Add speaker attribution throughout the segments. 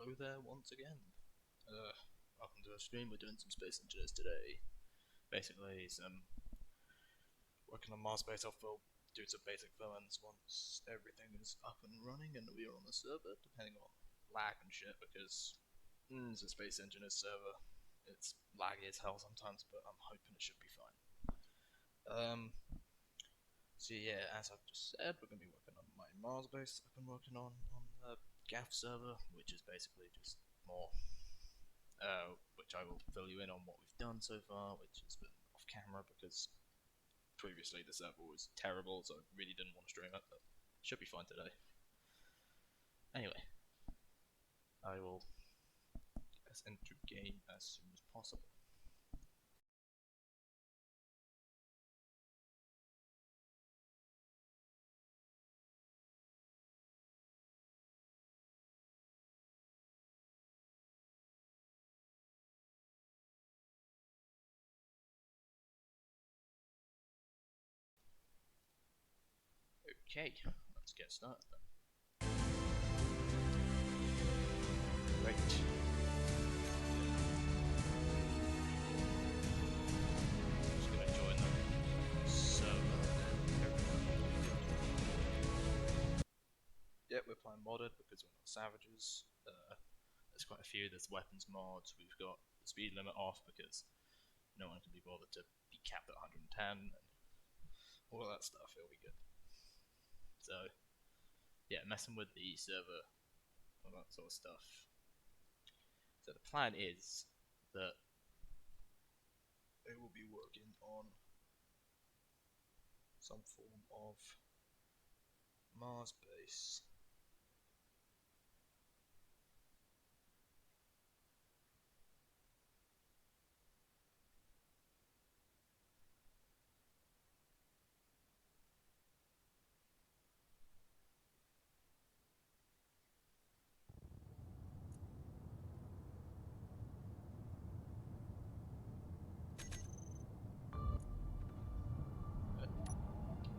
Speaker 1: Hello there once again. Welcome to the stream. We're doing some Space Engineers today. Basically, some working on Mars base outfill, doing some basic fill-ins once everything is up and running and we are on the server, depending on lag and shit, because it's a Space Engineers server. It's laggy as hell sometimes, but I'm hoping it should be fine. So yeah, as I've just said, we're going to be working on my Mars base. I've been working on the GAF server, which is basically just more, which I will fill you in on what we've done so far, which has been off camera because previously the server was terrible, so I really didn't want to stream it, but it should be fine today. Anyway, I will get us into game as soon as possible. Okay, let's get started then. Right. Just gonna join the server. Yeah, we're playing modded because we're not savages. There's quite a few. There's weapons mods. We've got the speed limit off because no one can be bothered to be capped at 110 and all of that stuff. It'll be good. So yeah, messing with the server, all that sort of stuff. So the plan is that they will be working on some form of Mars base.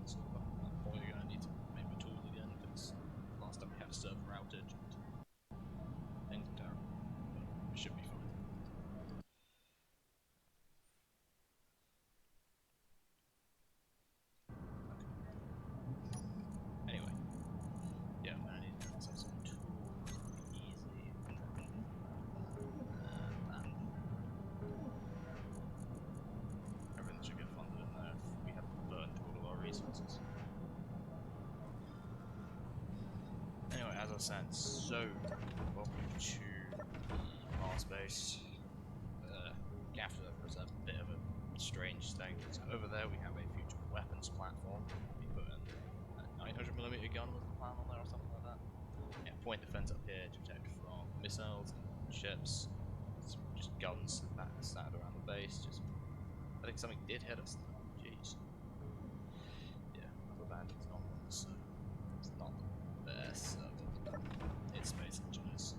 Speaker 1: So I'm probably going to need to make my tools again because last time we had a server outage and things were terrible. But it should be fine. Anyway, yeah, I need to have some tools. Easy. Everything should get funded in there if we haven't burned all of our resources. Anyway, as I said, so welcome to the Mars base. GAF server is a bit of a strange thing. So over there we have a future weapons platform. We put in a 900mm gun was the plan on there or something like that. Yeah, point defense up here to protect from missiles and ships. It's just guns that sat around the base. Just I think something did hit us though. Jeez. Yeah, other bandits on this, so it's not the best server, but it's Space Engineers.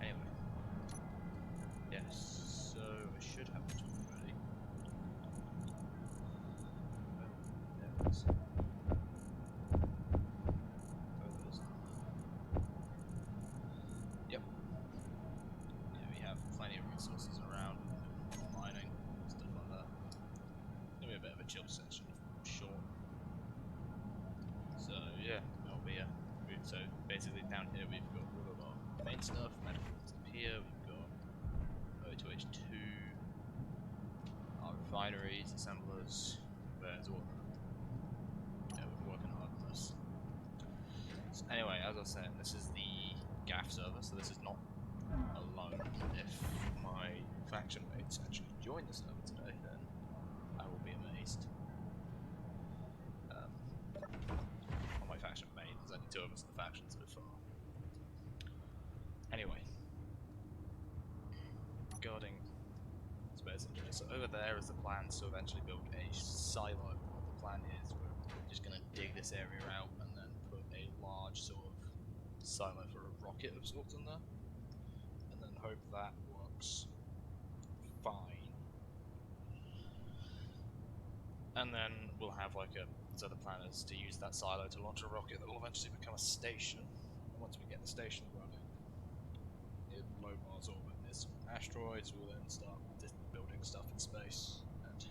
Speaker 1: Anyway, yes, so I should have the tool ready. There it is. Yep. Yeah, we have plenty of resources around, mining, stuff like that. It's gonna be a bit of a chill session, I'm sure. So yeah, that'll be so basically down here we've got all of our main stuff, medicals up here, we've got O2H2, our refineries, assemblers, there's all that. Yeah, we've been working hard on this. So anyway, as I was saying, this is the GAF server, so this is not alone. If my faction mates actually join the server today, then I will be amazed. On my faction mate, there's only 2 of us in the faction so far. Anyway, regarding Space Engineers, so over there is the plan to eventually build a silo. What the plan is, we're just going to dig this area out and then put a large sort of silo for a rocket of sorts in there, and then hope that works fine. And then we'll have like a... So the plan is to use that silo to launch a rocket that will eventually become a station. And once we get the station running in low Mars orbit near some asteroids, we'll then start building stuff in space and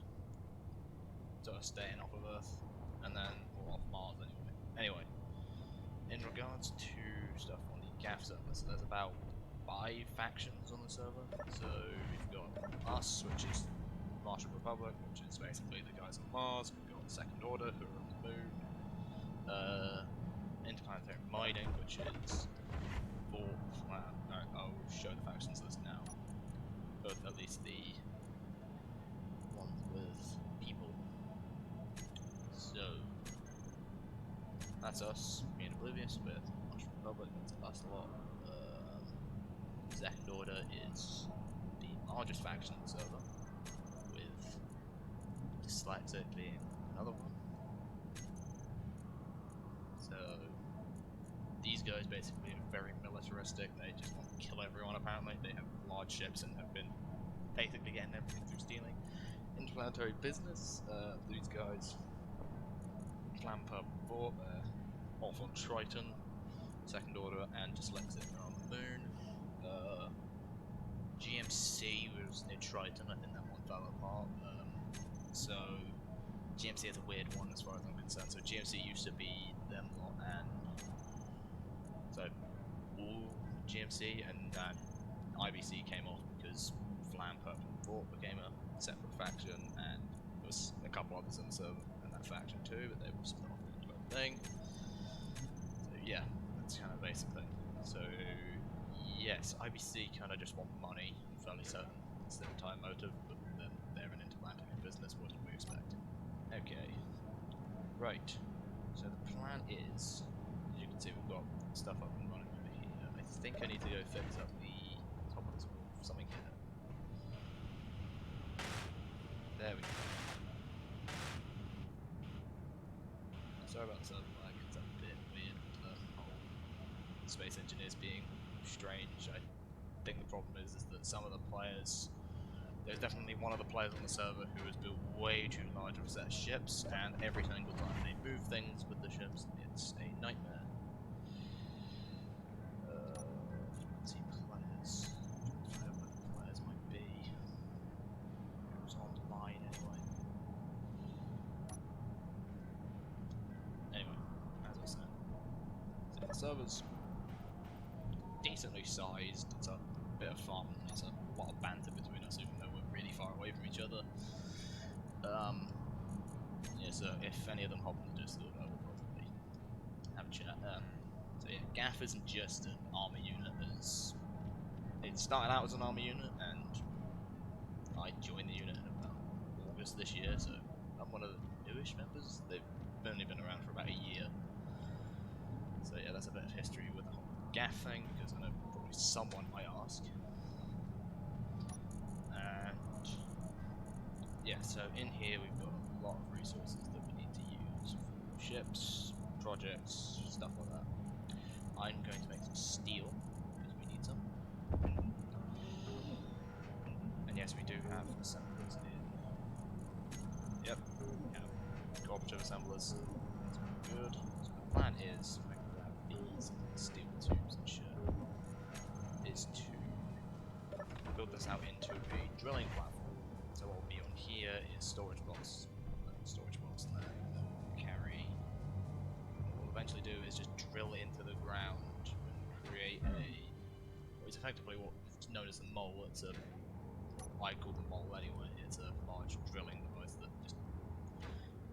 Speaker 1: sort of staying off of Earth, and then, or off Mars anyway. Anyway, in regards to stuff on the GAF server, so there's about 5 factions on the server. So we've got us, which is Martian Republic, which is basically the guys on Mars. We've got Second Order, who are on the moon. Interplanetary Mining, which is I'll show the factions list now. Both, at least the ones with people. So that's us being oblivious with Martian Republic. That's a lot. Second Order is the largest faction on the server, with Dyslexic being another one. So these guys basically are very militaristic. They just want to kill everyone apparently. They have large ships and have been basically getting everything through stealing interplanetary business. These guys plan Purple Fort, they're off on Triton. Second Order and Dyslexic are on the moon. GMC was near Triton, I think that one fell apart. So GMC is a weird one as far as I'm concerned. So GMC used to be them lot, and so all GMC and IBC came off because Flam Purple Fort became a separate faction, and there was a couple others in the server and that faction too, but they were split off into a thing. So yeah, that's kind of basic thing. So yes, IBC kind of just want money, I'm fairly certain. It's their entire motive, but then they're an interplanetary business, what did we expect? Okay, right, so the plan is, as you can see, we've got stuff up and running over here. I think I need to go fix up the top of this wall, something here. There we go. Sorry about the server lag, it's a bit weird with the whole space engineers being strange. I think the problem is that some of the players, there's definitely one of the players on the server who has built way too large of a set of ships, and every single time they move things with the ships, it's a nightmare. Let's see, players. I don't know what the players might be. Who's online anyway? Anyway, as I said, so the server's decently sized. It's a bit of fun. There's a lot of banter between us, even though we're really far away from each other. Yeah, so if any of them hop on the Discord, I will probably have a chat. So yeah, GAF isn't just an armor unit. It started out as an armor unit, and I joined the unit in about August this year, so I'm one of the newish members. They've only been around for about a year. So yeah, that's a bit of history with the whole GAF thing, because I know probably someone might ask. And yeah, so in here we've got a lot of resources that we need to use for ships, projects, stuff like that. I'm going to make some steel, because we need some. And yes, we do have assemblers in. Yep, we have cooperative assemblers. That's very good. So the plan is, if I can grab these steel tubes and shit, is to build this out into a drilling platform. So what will be on here is storage box. Storage box that will carry. What we'll eventually do is just drill into the ground and create what is effectively what's known as the mole. It's a, I call the mole anyway. It's a large drilling device that just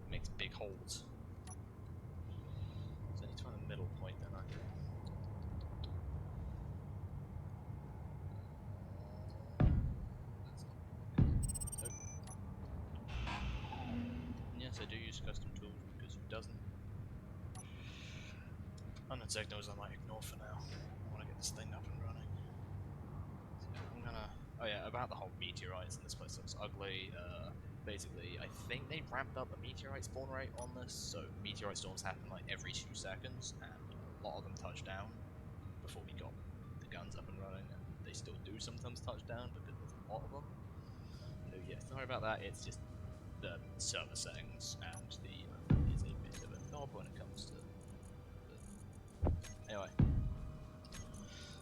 Speaker 1: makes big holes. So I need to find a middle point then. Yes, I do use custom tools, because who doesn't? Unknown signals I might ignore for now. I want to get this thing up and running. So I'm gonna... Oh yeah, about the whole meteorites, and this place looks ugly. Basically, I think they ramped up the meteorite spawn rate on this, so meteorite storms happen like every 2 seconds, and a lot of them touch down before we got the guns up and running, and they still do sometimes touch down because there's a lot of them. So yeah, sorry about that. It's just the server settings, and the is a bit of a knob when it comes to. Anyway,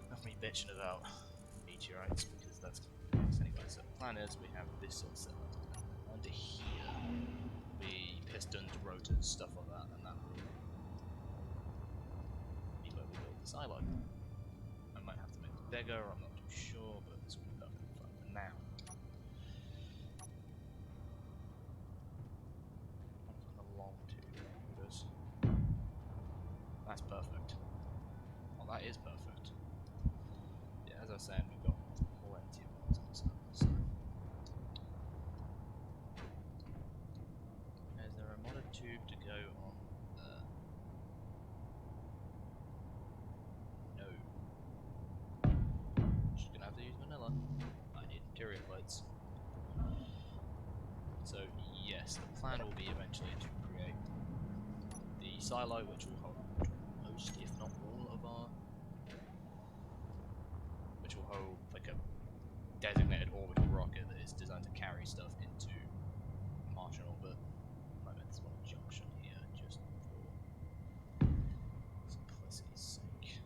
Speaker 1: enough me bitching about meteorites because that's anyway. So the plan is we have this sort of setup. Under here, we pistons, rotors, stuff like that, and that will be where we build the silo. I might have to make it bigger. I'm not too sure, but this will be perfectly fine for now. Long tube motors. That's perfect. Well, that is perfect. Yeah, as I was saying, we've got plenty of mods on the server. So. Is there a modded tube to go on there? No. Just gonna have to use vanilla. I need interior plates. So yes, the plan will be eventually to create the silo, which will hold most, if not all, of our, which will hold like a designated orbital rocket that is designed to carry stuff into Martian orbit. I meant this one junction here, just for simplicity's sake.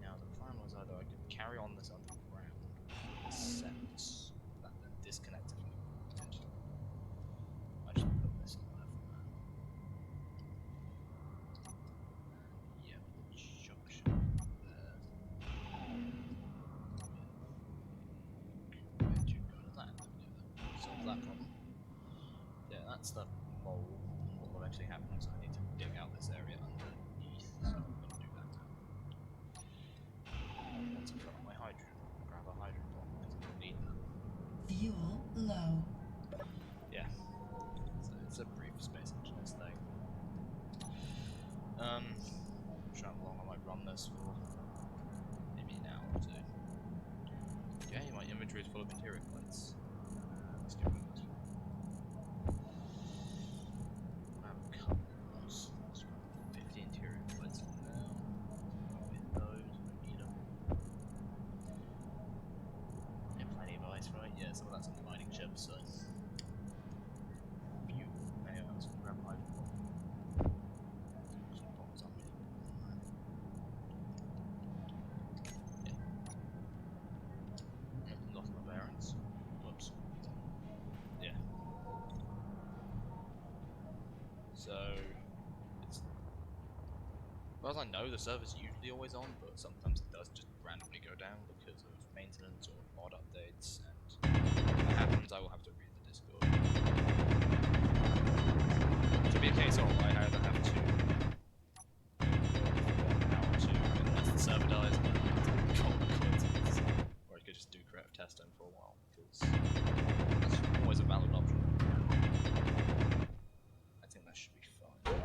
Speaker 1: Now the plan was either I could carry on this underground, except that then disconnect it from potentially. I should put this on there for now. Yeah, junction there. Where do you go to that? Solve that problem. Yeah, that's the mole. What will eventually happen is I need to dig out this area underneath, so I'm going to do that now. Once I've got my hydrogen, grab a hydrogen bomb because I don't need that.
Speaker 2: Fuel low.
Speaker 1: Yeah. So it's a brief space engineers thing. I'm sure how long I might run this for. Maybe an hour or two. Okay, my inventory is full of interior plates. Let's get rid of it. I have a couple of those. Let's grab 50 interior plates for now. I'll hit those, I need them. Yeah, plenty of ice, right? Yeah, some of that's on the mining ship, so. Anyway, I was going to grab my some bombs on me. Yeah. Lost my bearings. Whoops. Yeah. So, it's, as far as I know, the server's usually always on, but sometimes it does just randomly go down because of maintenance or mod updates, and if that happens, I will have to read the Discord. It'll be a case of I either have to go for 1 hour or two, unless the server dies, and then I'll have to call it quits. Or I could just do creative testing for a while, because that's always a valid option. I think that should be fine.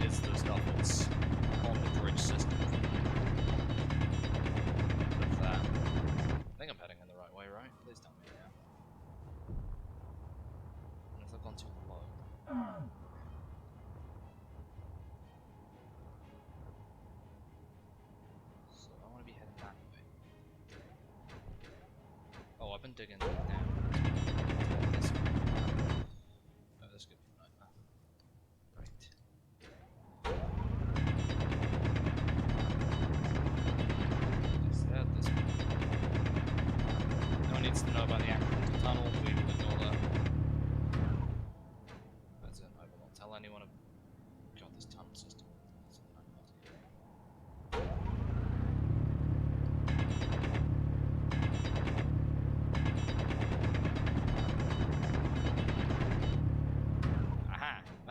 Speaker 1: Is the stuff that's on the bridge system. With that, I think I'm heading in the right way, right? Please tell me now. Unless I've gone too low. So I want to be heading that way. Oh, I've been digging down. This way. Oh, this could be right now. Right. No one needs to know about the accidental tunnel, we will ignore that. As in, I will not tell anyone about this tunnel system.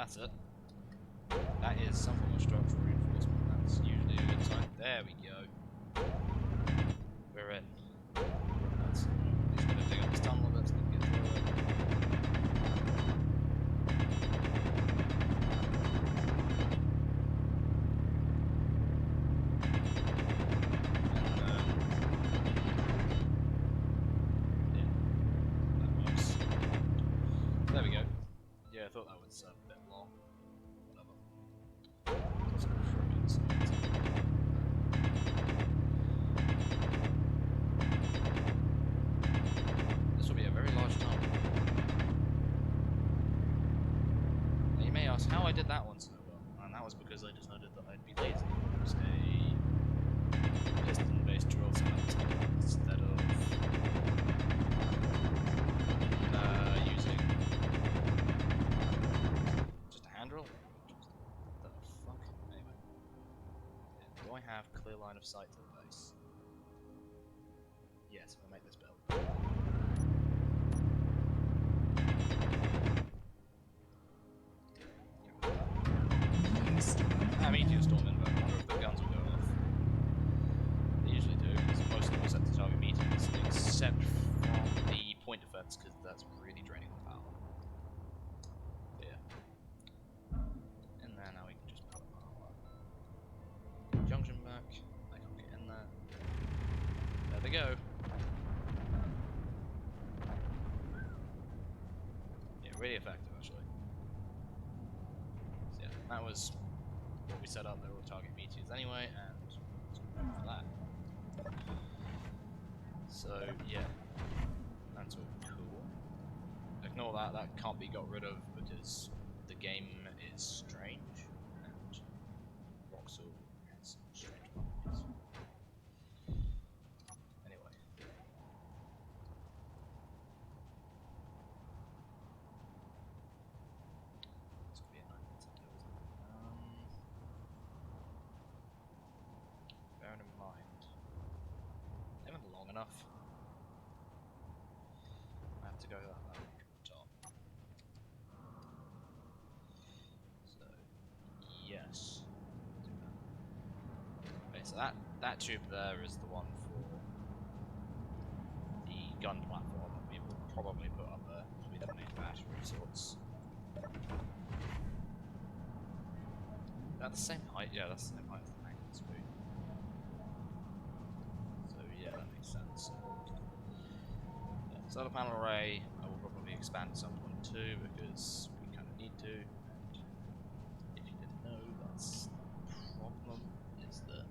Speaker 1: That's it. That is some form of structural reinforcement. That's usually a good sign. There we go. We're in. That's, he's going to dig up this tunnel a bit so we can get through it. There we go. Yeah, I thought that was a bit long. Whatever. Some friggin' science. This will be a very large tunnel. Now you may ask how I did that one so well, and that was because I decided that I'd be lazy and use a piston-based drill setup instead of using just a hand drill. What the fuck? Anyway. Yeah, do I have clear line of sight to the base? Yes, we'll make this build. Meteor storm inverter. I wonder if the guns will go off. They usually do, because most of them are set to target meteors, except from the point defense, because that's really draining on power. But yeah. And then now we can just put our junction back. I can't get in there. There they go. Yeah, really effective actually. So yeah, that was what we set up. They were target meteors anyway, and let's go for that. So yeah, that's all cool. Ignore that, that can't be got rid of because the game is strange, and Roxel has strange properties. Anyway. This could be a 9 minute video, isn't it? Bearing in mind, they haven't long enough. I have to go that way from the top. So, yes. Do that. Okay, so that tube there is the one for the gun platform that we will probably put up there to be the main battery of sorts. Is that the same height? Yeah, that's the same height as the magnet screen. So yeah, that makes sense. Yeah, solar panel array, I will probably expand at some point too, because we kind of need to. And if you didn't know, that's the problem, is that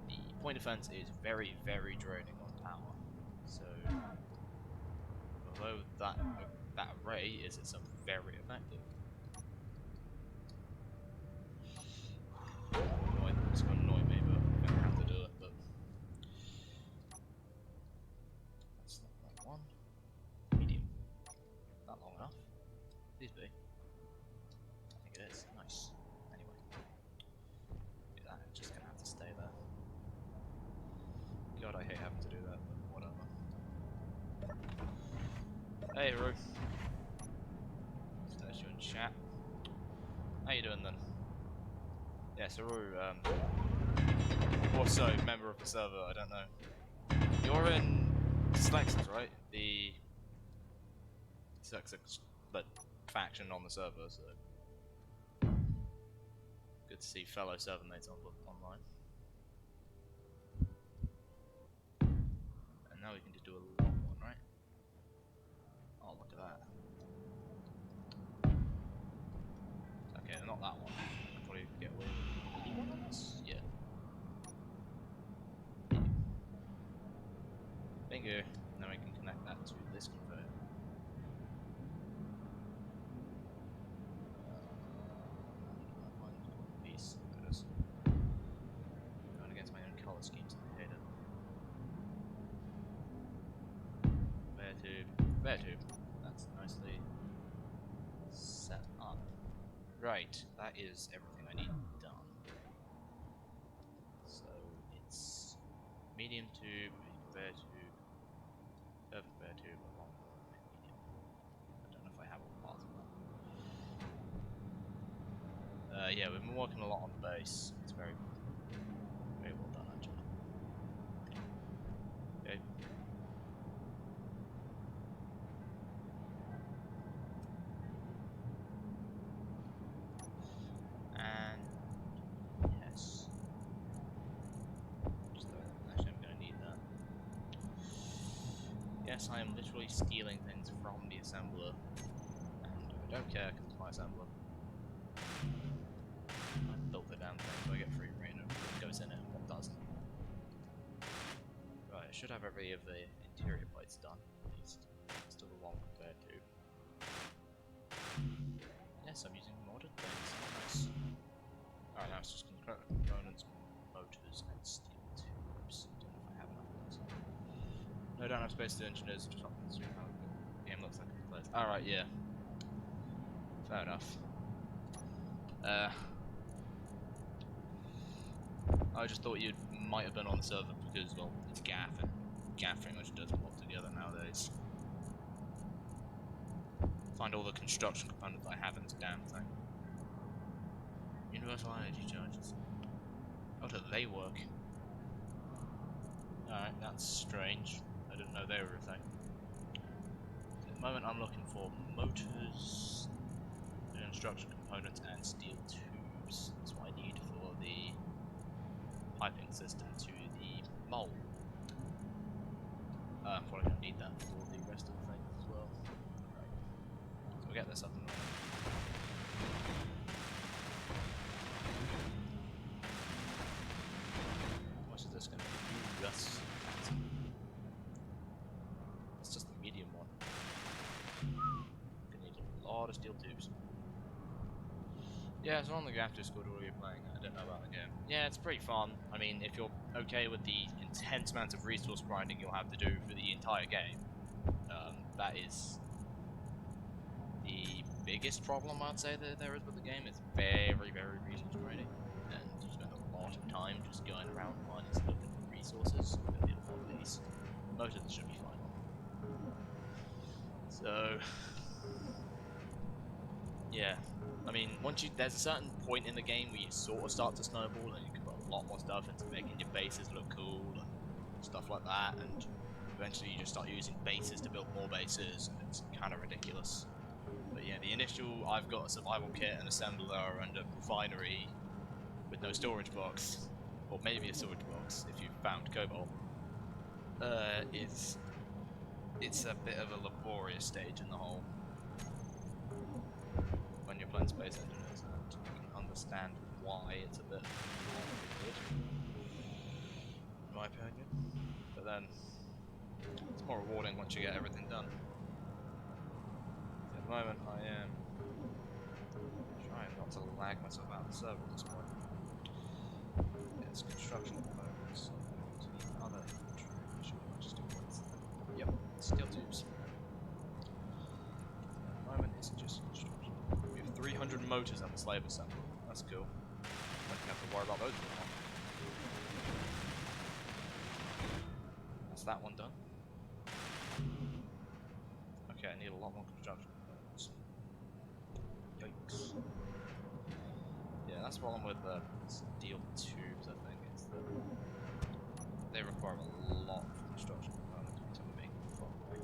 Speaker 1: the point defense is very, very draining on power. So, although that array is itself very effective, it's going to annoy me, but I'm going to have to do it. But that's not that one. Medium. Not long enough. Please be. I think it is. Nice. Anyway. Yeah, that's just going to have to stay there. God, I hate having to do that, but whatever. Hey, Haru. There's you in chat. How you doing then? Yes, Haru, also member of the server, I don't know. You're in Dyslexics, right? The Dyslexics faction on the server, so good to see fellow server mates online. And now we can just do a long one, right? Oh, look at that. Okay, not that one. I can probably get away with this. Yeah. Bingo. Now we can connect that to this converter. Piece. There it is. Going against my own color schemes. I hate it. Bare tube. That's nicely set up. Right, that is everything I need done. So it's medium tube, bare tube, perfect bare tube, long medium. I don't know if I have all parts of that. Yeah, we've been working a lot on the base. It's very well done, actually. Okay. And yes. Actually, I'm gonna need that. Yes, I am literally stealing things from the assembler, and I don't care because it's my assembler. I built the damn thing, so I get free reign of what goes in it and what doesn't. Right, I should have every of the interior plates done, at least. Still a long compared to. Yes, I'm using modded things. Nice. Alright, now it's just components, motors, and steel tubes. Don't know if I have enough of those. No, I don't have space to engineers, just not the game looks like it's placed. Alright, yeah. Fair enough. I just thought you might have been on the server because, well, it's GAF, and GAF pretty much does pop together nowadays. Find all the construction components I have in this damn thing. Universal energy charges. How do they work? Alright, that's strange. I didn't know they were a thing. At the moment I'm looking for motors, construction components, and steel tubes. That's what I need for the piping system to the mole. Probably going to need that for the rest of the things as well. Right. So we'll get this up and running. How much is this going to be? Ooh, that's just the medium one. Gonna need a lot of steel tubes. Yeah, so on the GAF Discord where you're playing, I don't know about the game. Yeah, it's pretty fun. I mean, if you're okay with the intense amount of resource grinding you'll have to do for the entire game, that is the biggest problem I'd say that there is with the game. It's very, very resource grinding, and you spend a lot of time just going around finding different resources within the whole base. Most of them should be fine. So, yeah. I mean, there's a certain point in the game where you sort of start to snowball and you can put a lot more stuff into making your bases look cool and stuff like that, and eventually you just start using bases to build more bases, and it's kind of ridiculous. But yeah, the initial, I've got a survival kit, an assembler, and a refinery with no storage box, or maybe a storage box if you've found cobalt, it's a bit of a laborious stage in the whole when you're playing Space Engineers, and you can understand why it's a bit complicated, in my opinion. But then, it's more rewarding once you get everything done. At the moment, I am trying not to lag myself out of the server at this point. It's construction components, other yep, steel tubes. At the moment, it's just construction. We have 300 motors on the slave assembly. That's cool. Don't have to worry about those anymore. That's that one done. Okay, I need a lot more construction components. Yikes. Yeah, that's the problem with the steel tubes, I think. It's that they require a lot of construction components to make them properly.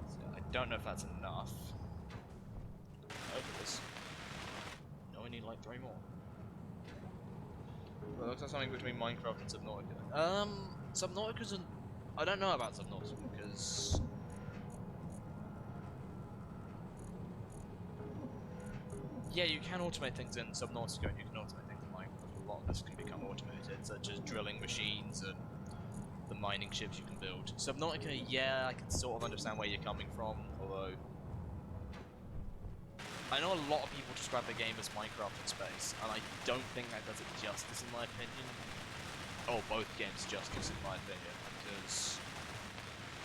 Speaker 1: So I don't know if that's enough. I hope it is. No, we need like 3 more. Well, it looks like something between Minecraft and Subnautica. Subnautica's an... I don't know about Subnautica, because... yeah, you can automate things in Subnautica, and you can automate things in Minecraft. A lot of this can become automated, such as drilling machines and the mining ships you can build. Subnautica, yeah, I can sort of understand where you're coming from, although... I know a lot of people describe the game as Minecraft in space, and I don't think that does it justice in my opinion. Or both games justice in my opinion, because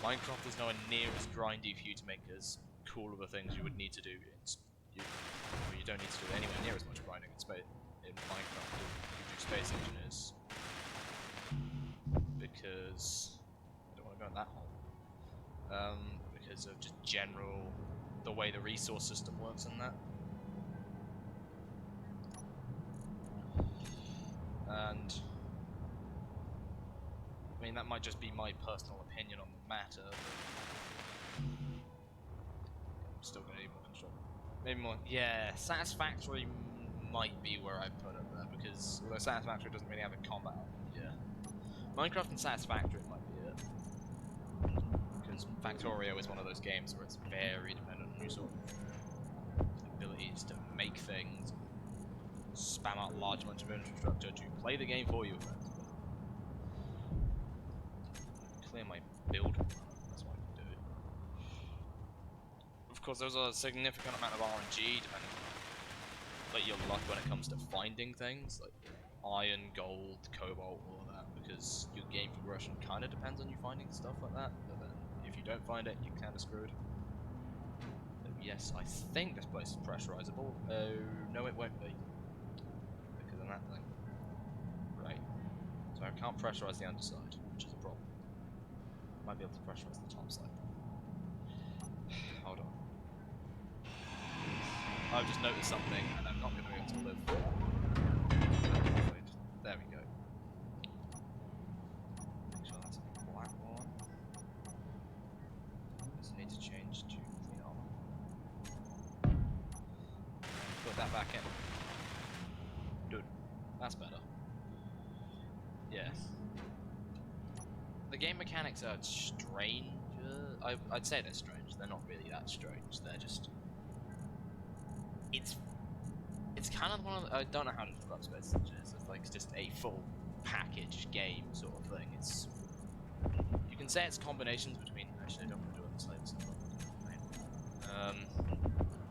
Speaker 1: Minecraft is nowhere near as grindy for you to make as cool of the things you would need to do in you don't need to do anywhere near as much grinding in Minecraft as you do Space Engineers, because I don't want to go in that hole. Because of just the way the resource system works in that. And I mean, that might just be my personal opinion on the matter. I'm still gonna need more construction. Maybe more. Yeah, Satisfactory might be where I put it there, because although Satisfactory doesn't really have a combat element, yeah. Minecraft and Satisfactory might be it. Because Factorio is one of those games where it's very dependent on your sort of abilities to make things, spam out large amounts of infrastructure to play the game for you. Clear my build. That's what I can do. Of course, there's a significant amount of RNG depending on like your luck when it comes to finding things like iron, gold, cobalt, all of that, because your game progression kind of depends on you finding stuff like that. But then, if you don't find it, you're kind of screwed. So yes, I think this place is pressurizable. Oh no, it won't be because of that thing. Right. So I can't pressurize the underside, which is a problem. Might be able to pressurize the top side. Hold on. I've just noticed something, and I'm not going to be able to live. There we go. Make sure that's a black one. Just need to change to clean armor. Put that back in. Good. That's better. Yeah. The game mechanics are strange. I'd say they're strange. They're not really that strange. They're just... It's kind of one of the, I don't know how to describe Space Engineers. It's like just a full package game sort of thing. It's... You can say it's combinations between... Actually, I don't want to do it on the side.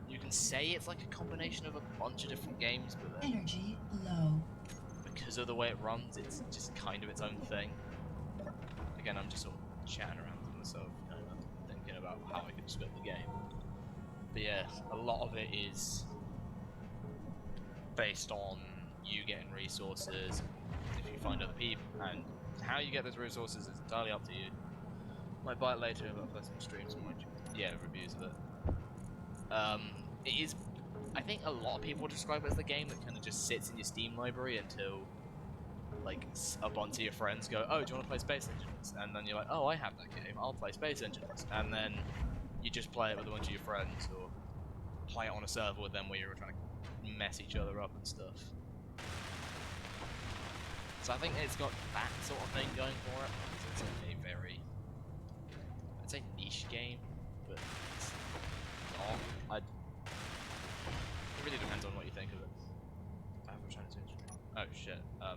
Speaker 1: You can say it's like a combination of a bunch of different games, but then...
Speaker 2: Energy low.
Speaker 1: Because of the way it runs, it's just kind of its own thing. Again, I'm just sort of chatting around to myself, kind of thinking about how I could describe the game. But yeah, a lot of it is based on you getting resources, if you find other people, and how you get those resources is entirely up to you. Might buy it later, but I'll play some streams and reviews of it. It is, I think a lot of people describe it as the game that kind of just sits in your Steam library until like a bunch of your friends go, oh, do you want to play Space Engineers? And then you're like, oh, I have that game, I'll play Space Engineers. And then you just play it with a bunch of your friends, or play it on a server with them where you're trying to mess each other up and stuff. So I think it's got that sort of thing going for it. It's a very, I'd say niche game, but it's not. It really depends on what you think of it. I haven't tried to do it. Oh shit, I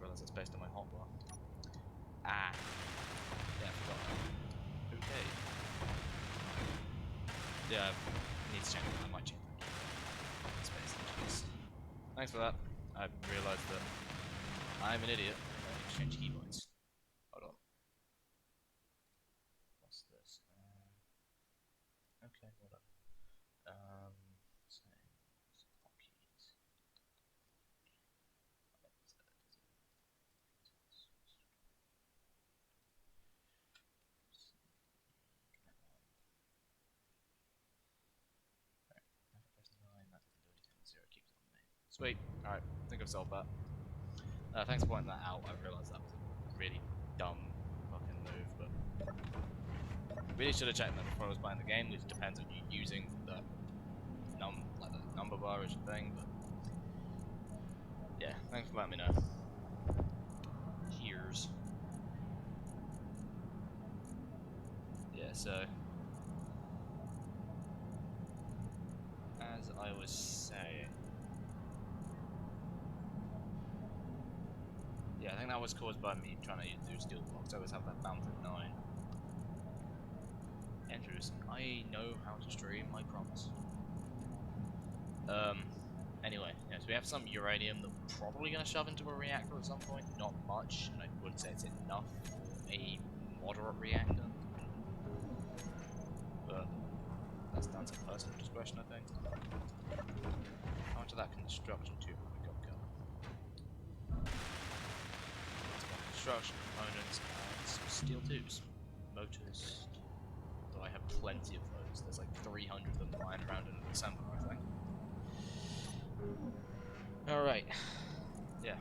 Speaker 1: realised it's based on my hotbar. Ah. Yeah, I forgot that. Okay. Yeah, I need to change that. I might change that. Space Engineers. Thanks for that. I realised that I'm an idiot. I need to change keypoints. Hold on. What's this? Okay, hold on. Settings, hotkeys. Sweet. Alright, I think I've solved that. Thanks for pointing that out. I realised that was a really dumb fucking move, but really should have checked that before I was buying the game. Which depends on you using the the number bar as a thing, but yeah, thanks for letting me know. Cheers. Yeah, so as I was saying, yeah, I think that was caused by me trying to do steel blocks. I always have that bound at 9. Interesting. I know how to stream, I promise. Anyway, yeah, so we have some uranium that we're probably going to shove into a reactor at some point. Not much, and I wouldn't say it's enough for a moderate reactor. But that's down to personal discretion, I think. How much of that construction tube have we got going? Some more construction components and some steel tubes. Motors. Though I have plenty of those. There's like 300 of them lying around in an assembler, I think. Alright. Yeah.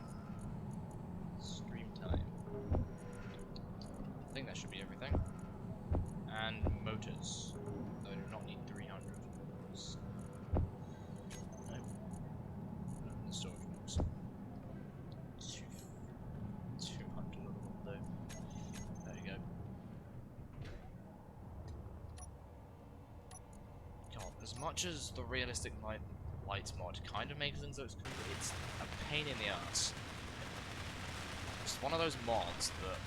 Speaker 1: as much as the realistic lights mod kind of makes things look cool, it's a pain in the ass. It's one of those mods that,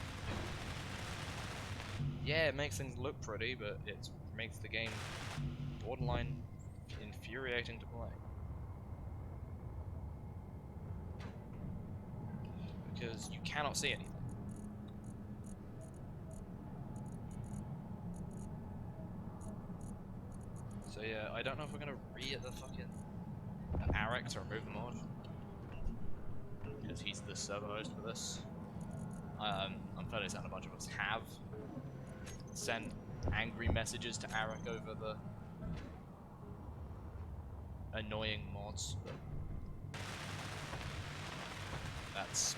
Speaker 1: yeah, it makes things look pretty, but it makes the game borderline infuriating to play. Because you cannot see anything. So yeah, I don't know if we're gonna re-hit the fucking Arik to remove the mod. Because he's the server host for this. I'm fairly certain a bunch of us have sent angry messages to Arik over the annoying mods, but that's...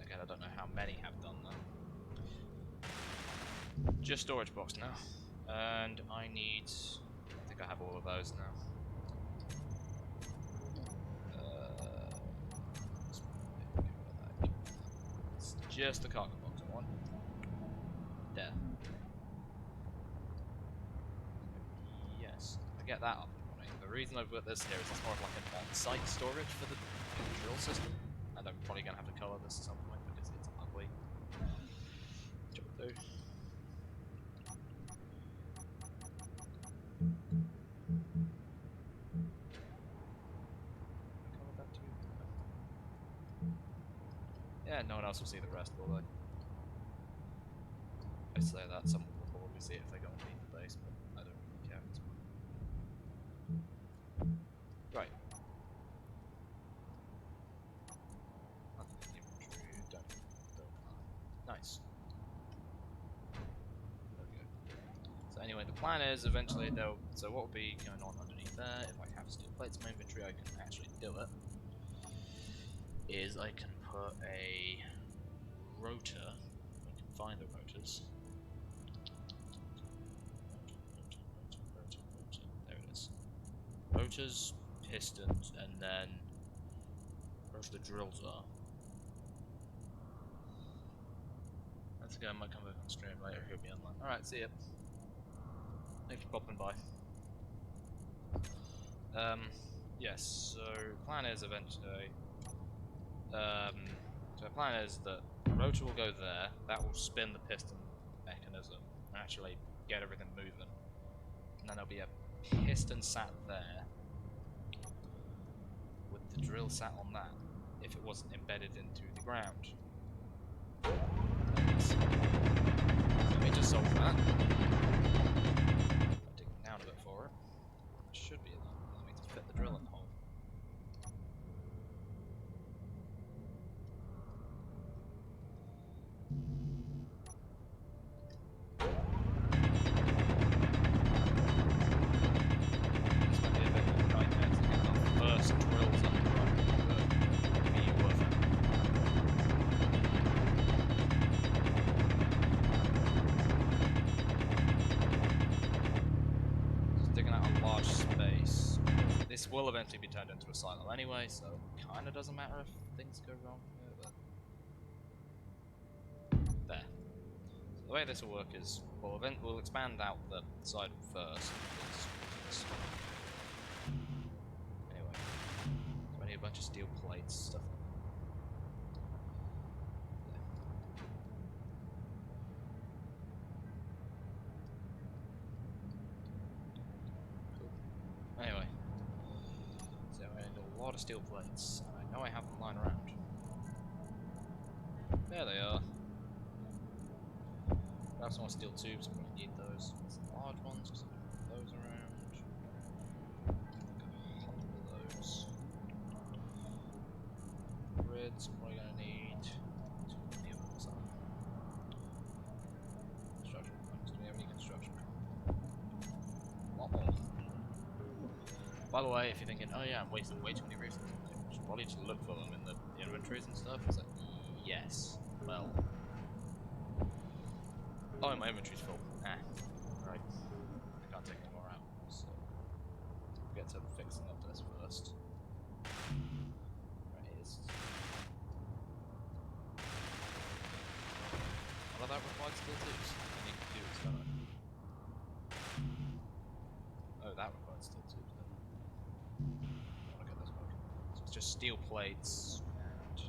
Speaker 1: Again, I don't know how many have done that. Just storage box now. And I need... I think I have all of those now. It's just the cargo box I want. There. Yes, I get that up and running. The reason I've got this here is it's more of like an on-site storage for the drill system. And I'm probably going to have to color this at some point because it's ugly. Which I will do. Yeah, no one else will see the rest, will they? I say that, someone will probably see it if they go underneath the base, but I don't really care. It's fine. Right. Nothing in the inventory, don't. Nice. There we go. So anyway, the plan is eventually they'll... So what will be going on underneath there, if I have steel plates in my inventory, I can actually do it. Is I can put a rotor, I can find the rotors. There it is. Rotors, pistons, and then wherever the drills are. That's again, I might come back on stream later, he'll be online. Alright, see ya. Thanks for popping by. Yes, so plan is eventually so the plan is that the rotor will go there, that will spin the piston mechanism and actually get everything moving. And then there'll be a piston sat there with the drill sat on that if it wasn't embedded into the ground. So let me just solve that. I'll dig down a bit for it. It should be enough. I need to fit the drill in the hole. This will eventually be turned into a silo anyway, so it kinda doesn't matter if things go wrong here, but... There. So the way this will work is, we'll expand out the side first, anyway, so I need a bunch of steel plates, stuff like that. Anyway, so I need a lot of steel plates, and I know I have them lying around. There they are. Grab some more steel tubes, I'm going to need those. Some large ones, because I don't have those around. Like 100 of those. Grids, I'm probably going to need 2 new ones. Construction points, do we have any construction? A lot more. By the way, if you're thinking, oh yeah, I'm wasting way too many resources, you should probably just look for them in the inventories and stuff. It's like, yes. Well. Oh, my inventory's full. Ah. Right. I can't take any more out, so we'll get to fixing up this first. Right, here's... All of that required steel tubes. I need to do this, don't I? just steel plates and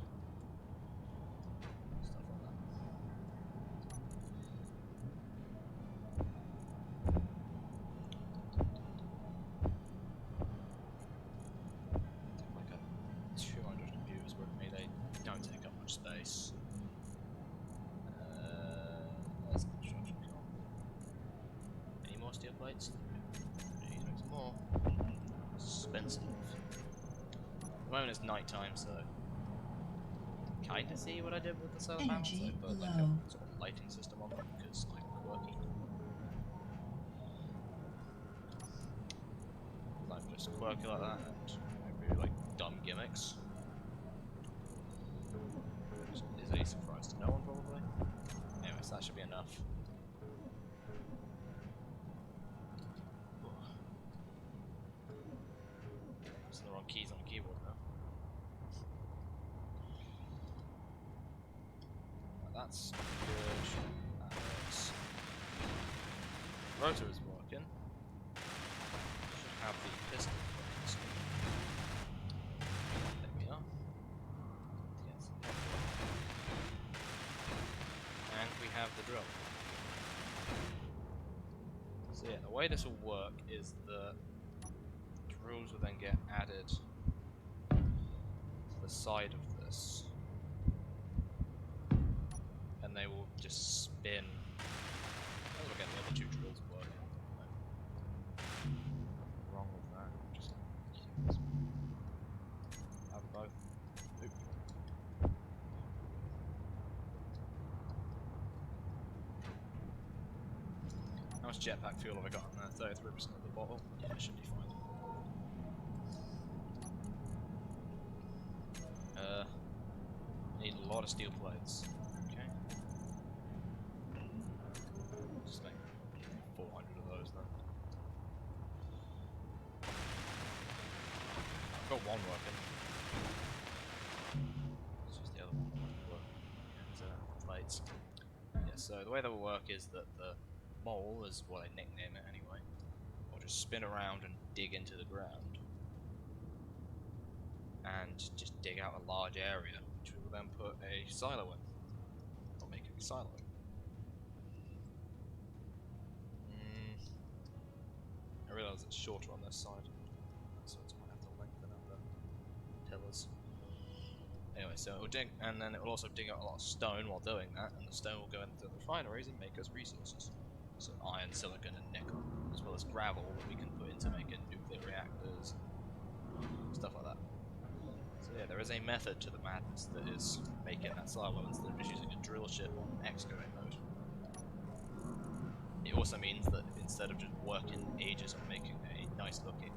Speaker 1: stuff like that. Like a 200 computers with me, they don't take up much space. There's the construction car. Any more steel plates? Need to make some more. Expensive. At the moment it's night time, so kinda see what I did with the solar panels. I
Speaker 2: Energy
Speaker 1: put like
Speaker 2: low.
Speaker 1: a sort of lighting system on them because I'm quirky. I'm just quirky like that, and I really like dumb gimmicks. Which is a surprise to no one, probably. Anyways, that should be enough. Pressing the wrong keys on the keyboard now. That's good. Alex. Rotor is working. Should have the piston fixed. There we are. Yes. And we have the drill. So yeah, the way this will work is the drills will then get added to the side of this. And they will just spin. How do I get the other two drills working? What's wrong with that? Just have both. Oop. How much jetpack fuel have I got on there? 33% of the bottle? Yeah, it should be fine. Need a lot of steel plates. Okay. Just make 400 of those then. I've got one working. It's just the other one that won't work. And plates. Yeah, so the way that will work is that the mole, is what I nickname it anyway, will just spin around and dig into the ground. And just dig out a large area, which we will then put a silo in. Or make a silo. I realise it's shorter on this side, so it's might have to lengthen out the pillars. Anyway, so it will dig, and then it will also dig out a lot of stone while doing that, and the stone will go into the refineries and make us resources. So iron, silicon, and nickel, as well as gravel that we can put into making nuclear reactors, stuff like that. So yeah, there is a method to the madness that is making that silo instead of just using a drill ship on excavate mode. It also means that instead of just working ages on making a nice looking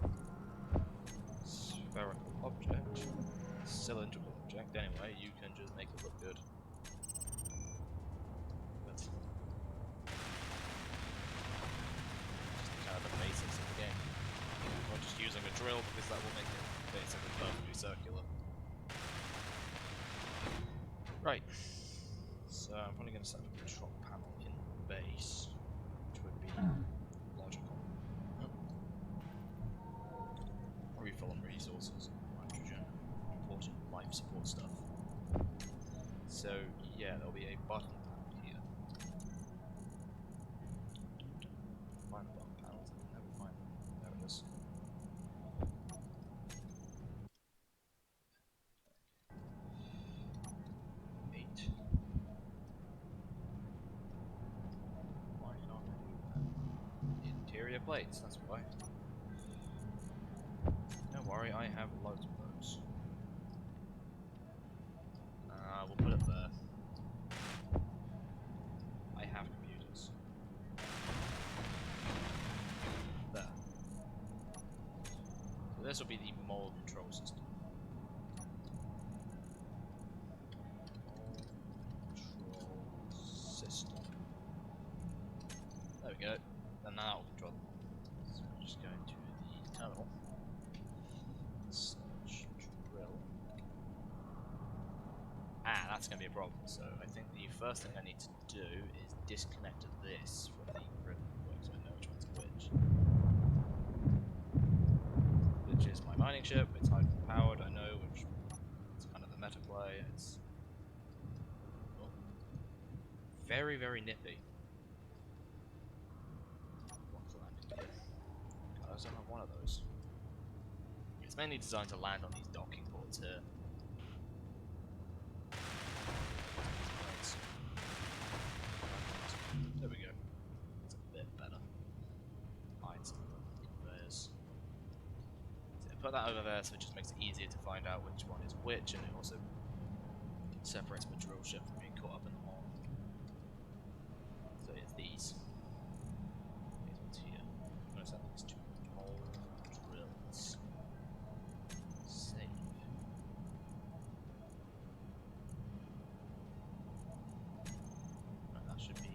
Speaker 1: spherical object, cylindrical object anyway, you can just make it look good. But just kind of the basics of the game. Not just using a drill because that will make it basically perfectly circular. Right. So I'm probably going to set up a control panel in base, which would be logical. Refill on resources, nitrogen, important life support stuff. So yeah, there'll be a button panel here. Find the button panels, I can never find them. There it is. Why not do that? Interior plates, that's why. Don't worry, I have loads of those. We'll put it there. I have computers. There. So this will be the mole control system. Control system. There we go. And now will control them. So we're just going to the terminal. Search drill. Ah, that's going to be a problem. So I think the first thing I need to do is disconnect this from the grid network so I know which one's which. Which is my mining ship, it's hydrogen powered, I know which very, very nippy. One's landing here. God, I just don't have one of those. It's mainly designed to land on these docking ports here. There we go. It's a bit better. Hide some conveyors. So I put that over there so it just makes it easier to find out which one is which, and it also separates my drill ship from being caught up in the hole. So it's these. These ones here. I'm going to send these to all drills. Save. Right, that should be the...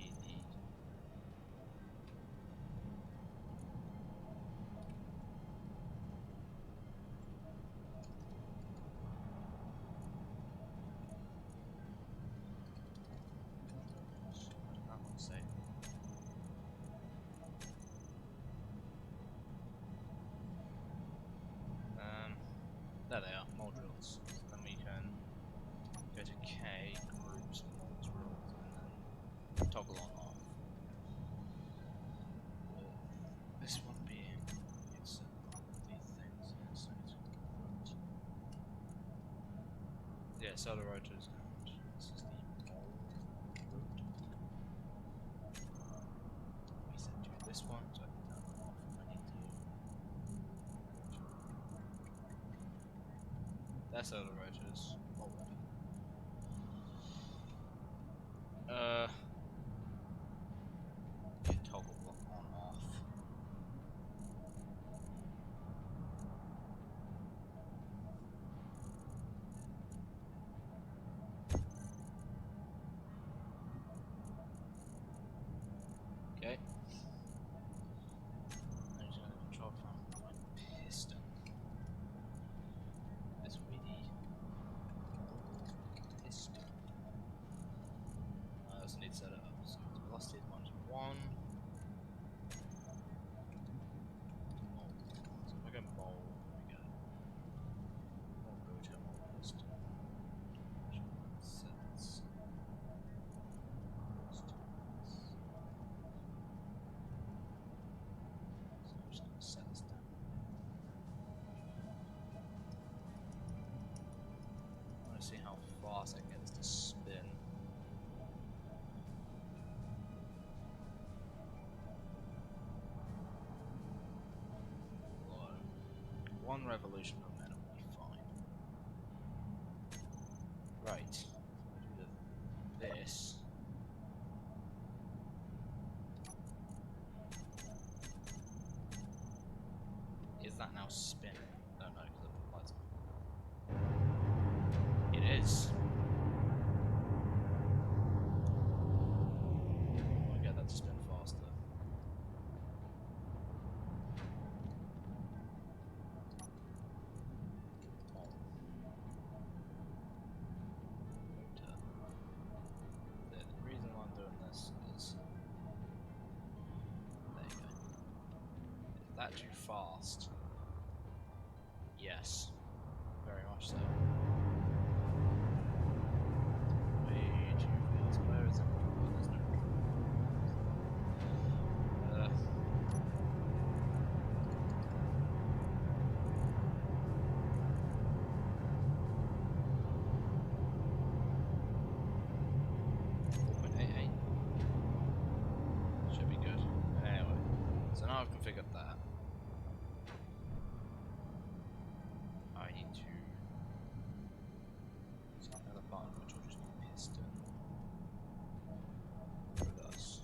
Speaker 1: That one's safe. There they are, more drills. Then we can go to K, group some more drills, and then toggle on off. This one being it's these things. So it's grouped. Yeah, solar rotors, and this is the mold route. We set to this one, so I can turn them off if I need to. They're solar rotors. Mold. Toggle block on off. Okay. I'm just going to control from my piston. This will be the piston. I also need to set it up. So it's velocity is -1. Mold. So if I go mold, we go. Mold rotor, mold piston. Sets. So I'm just going to set this down. I want to see how fast I can get this to spin. Low. 1 revolution per minute will be fine. Right. Do this. Is that now spinning? No, no, because the lights on. It is. I get that to spin faster. The reason why I'm doing this is there you go. Is that too fast? Yes. Very much so. Way too fast. Where is it? Oh, there's no should be good. Anyway, so now I've configured that. I need to set another button which will just be piston. Reverse.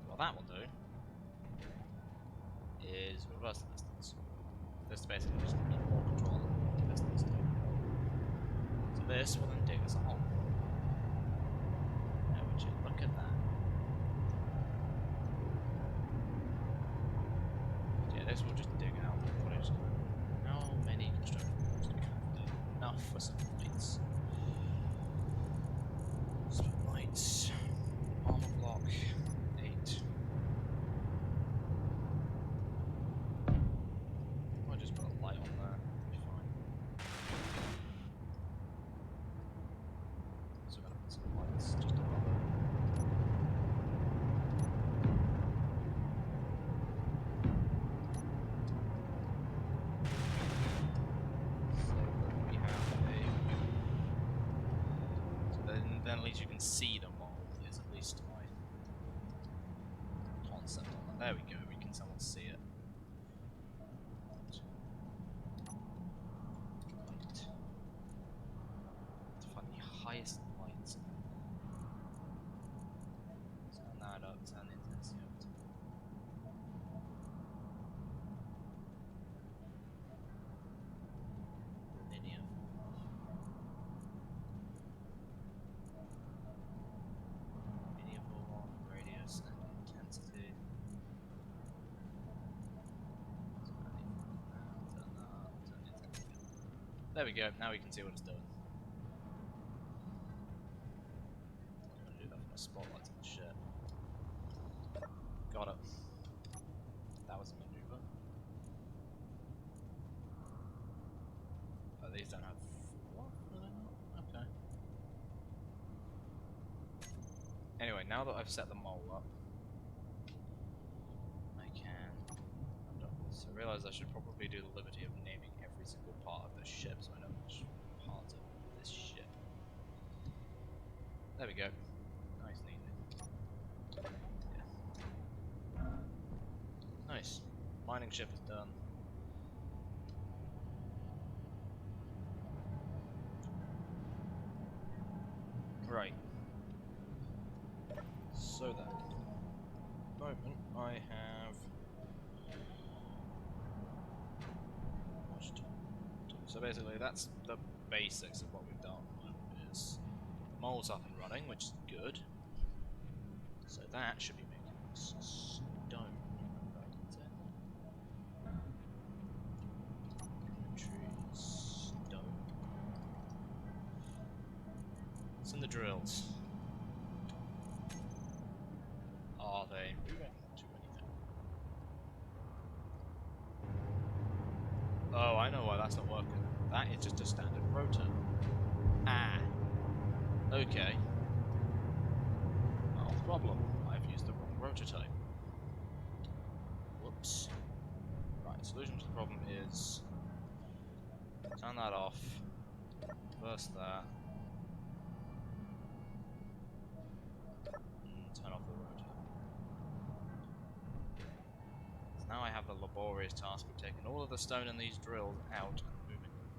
Speaker 1: What that will do is reverse the pistons. This basically just gives me more control than what the pistons do. So this will then dig us a hole. Now would you look at that? Yeah, this will just dig out what is. How many construction blocks do we have? Enough for some lights. Some lights. Armor block. 8. I'll just put a light on there. It'll be fine. So I'm gonna put some lights just above it. least you can see the mole, is at least my concept on that. There we go, we can somewhat see it. Right. To find the highest lights. Turn that up, turn the intensity up. Linear. Linear on radius and intensity. Turn that up, turn the intensity up. There we go, now we can see what it's doing. I'm gonna do that for my spotlights on the ship. Got it. That was a maneuver. Oh, these don't have what? Do they not? Okay. Anyway, now that I've set the mole up, I can. I've done this. I realise I should probably do the liberty of naming every single part of this ship so I know which part of this ship. There we go. Nice and easy. Yeah. Nice. Mining ship is done. Right. So then, at the moment I have so basically that's the basics of what we've done. Is mole's up and running, which is good. So that should be making us stone. Stone. It's in the drills. Are they moving to anything? Oh, I know why that's not working. That is just a standard rotor. Ah. Okay. No problem. I've used the wrong rotor type. Whoops. Right, solution to the problem is turn that off. Reverse that. Turn off the rotor. So now I have the laborious task of taking all of the stone in these drills out and moving them.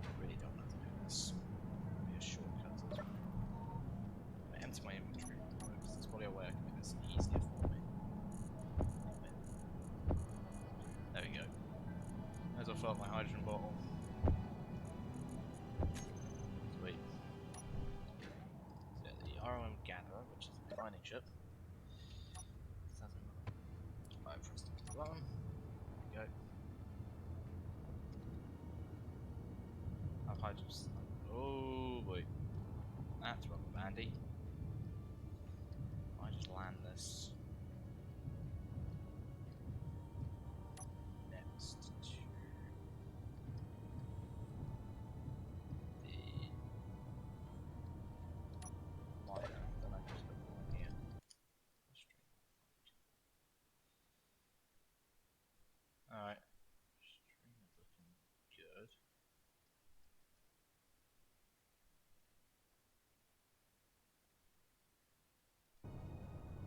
Speaker 1: I really don't have to do this. It'll be a shortcut as well. I empty my inventory. There's probably a way I can make this easier for me. There we go. As I fill up my hydrogen bottle. Sweet. So the ROM Gatherer, which is the mining ship. I press the button. There we go. Have hydrogen. Oh boy. That's rubber bandy. I just land this. Next to the miner, then I can just put one here. Alright. Stream is looking good.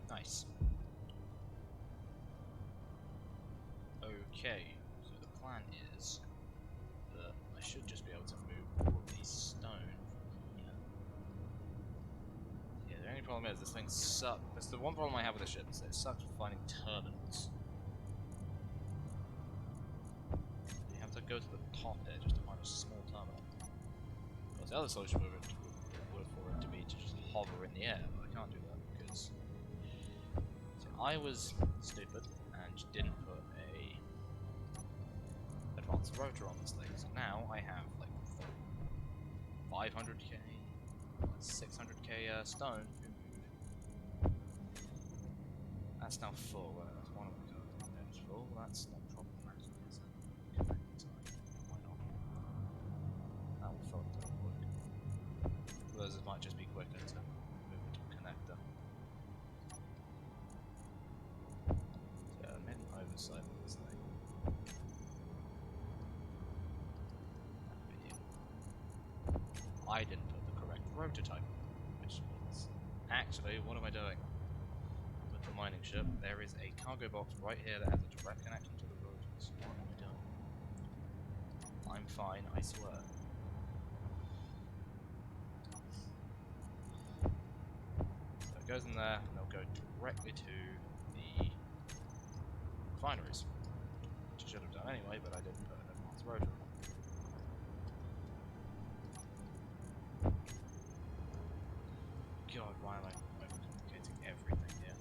Speaker 1: Nice. Okay, so the plan is that I should just be able to move all of these stone from here. Yeah, the only problem is this thing sucks. That's the one problem I have with the ship, is that it sucks for finding terminals. You have to go to the top here just to find a small terminal. Of course, the other solution would have for it to be to just hover in the air, but I can't do that because I was stupid and didn't put a advanced rotor on this thing. So now I have like 500k, 600k stone to move. That's now full. That's one of the cards full. That's not problematic, is it? Why not? That will fill up real quick. Otherwise, it might just be quicker to move it to a connector. So I made an oversight with this thing. I didn't put the correct prototype, which means, actually, what am I doing? With the mining ship, there is a cargo box right here that has a direct connection to the road. So what am I doing? I'm fine, I swear. So it goes in there, and they'll go directly to the refineries, which I should have done anyway, but I didn't put an advanced road on. God, why am I overcomplicating everything here?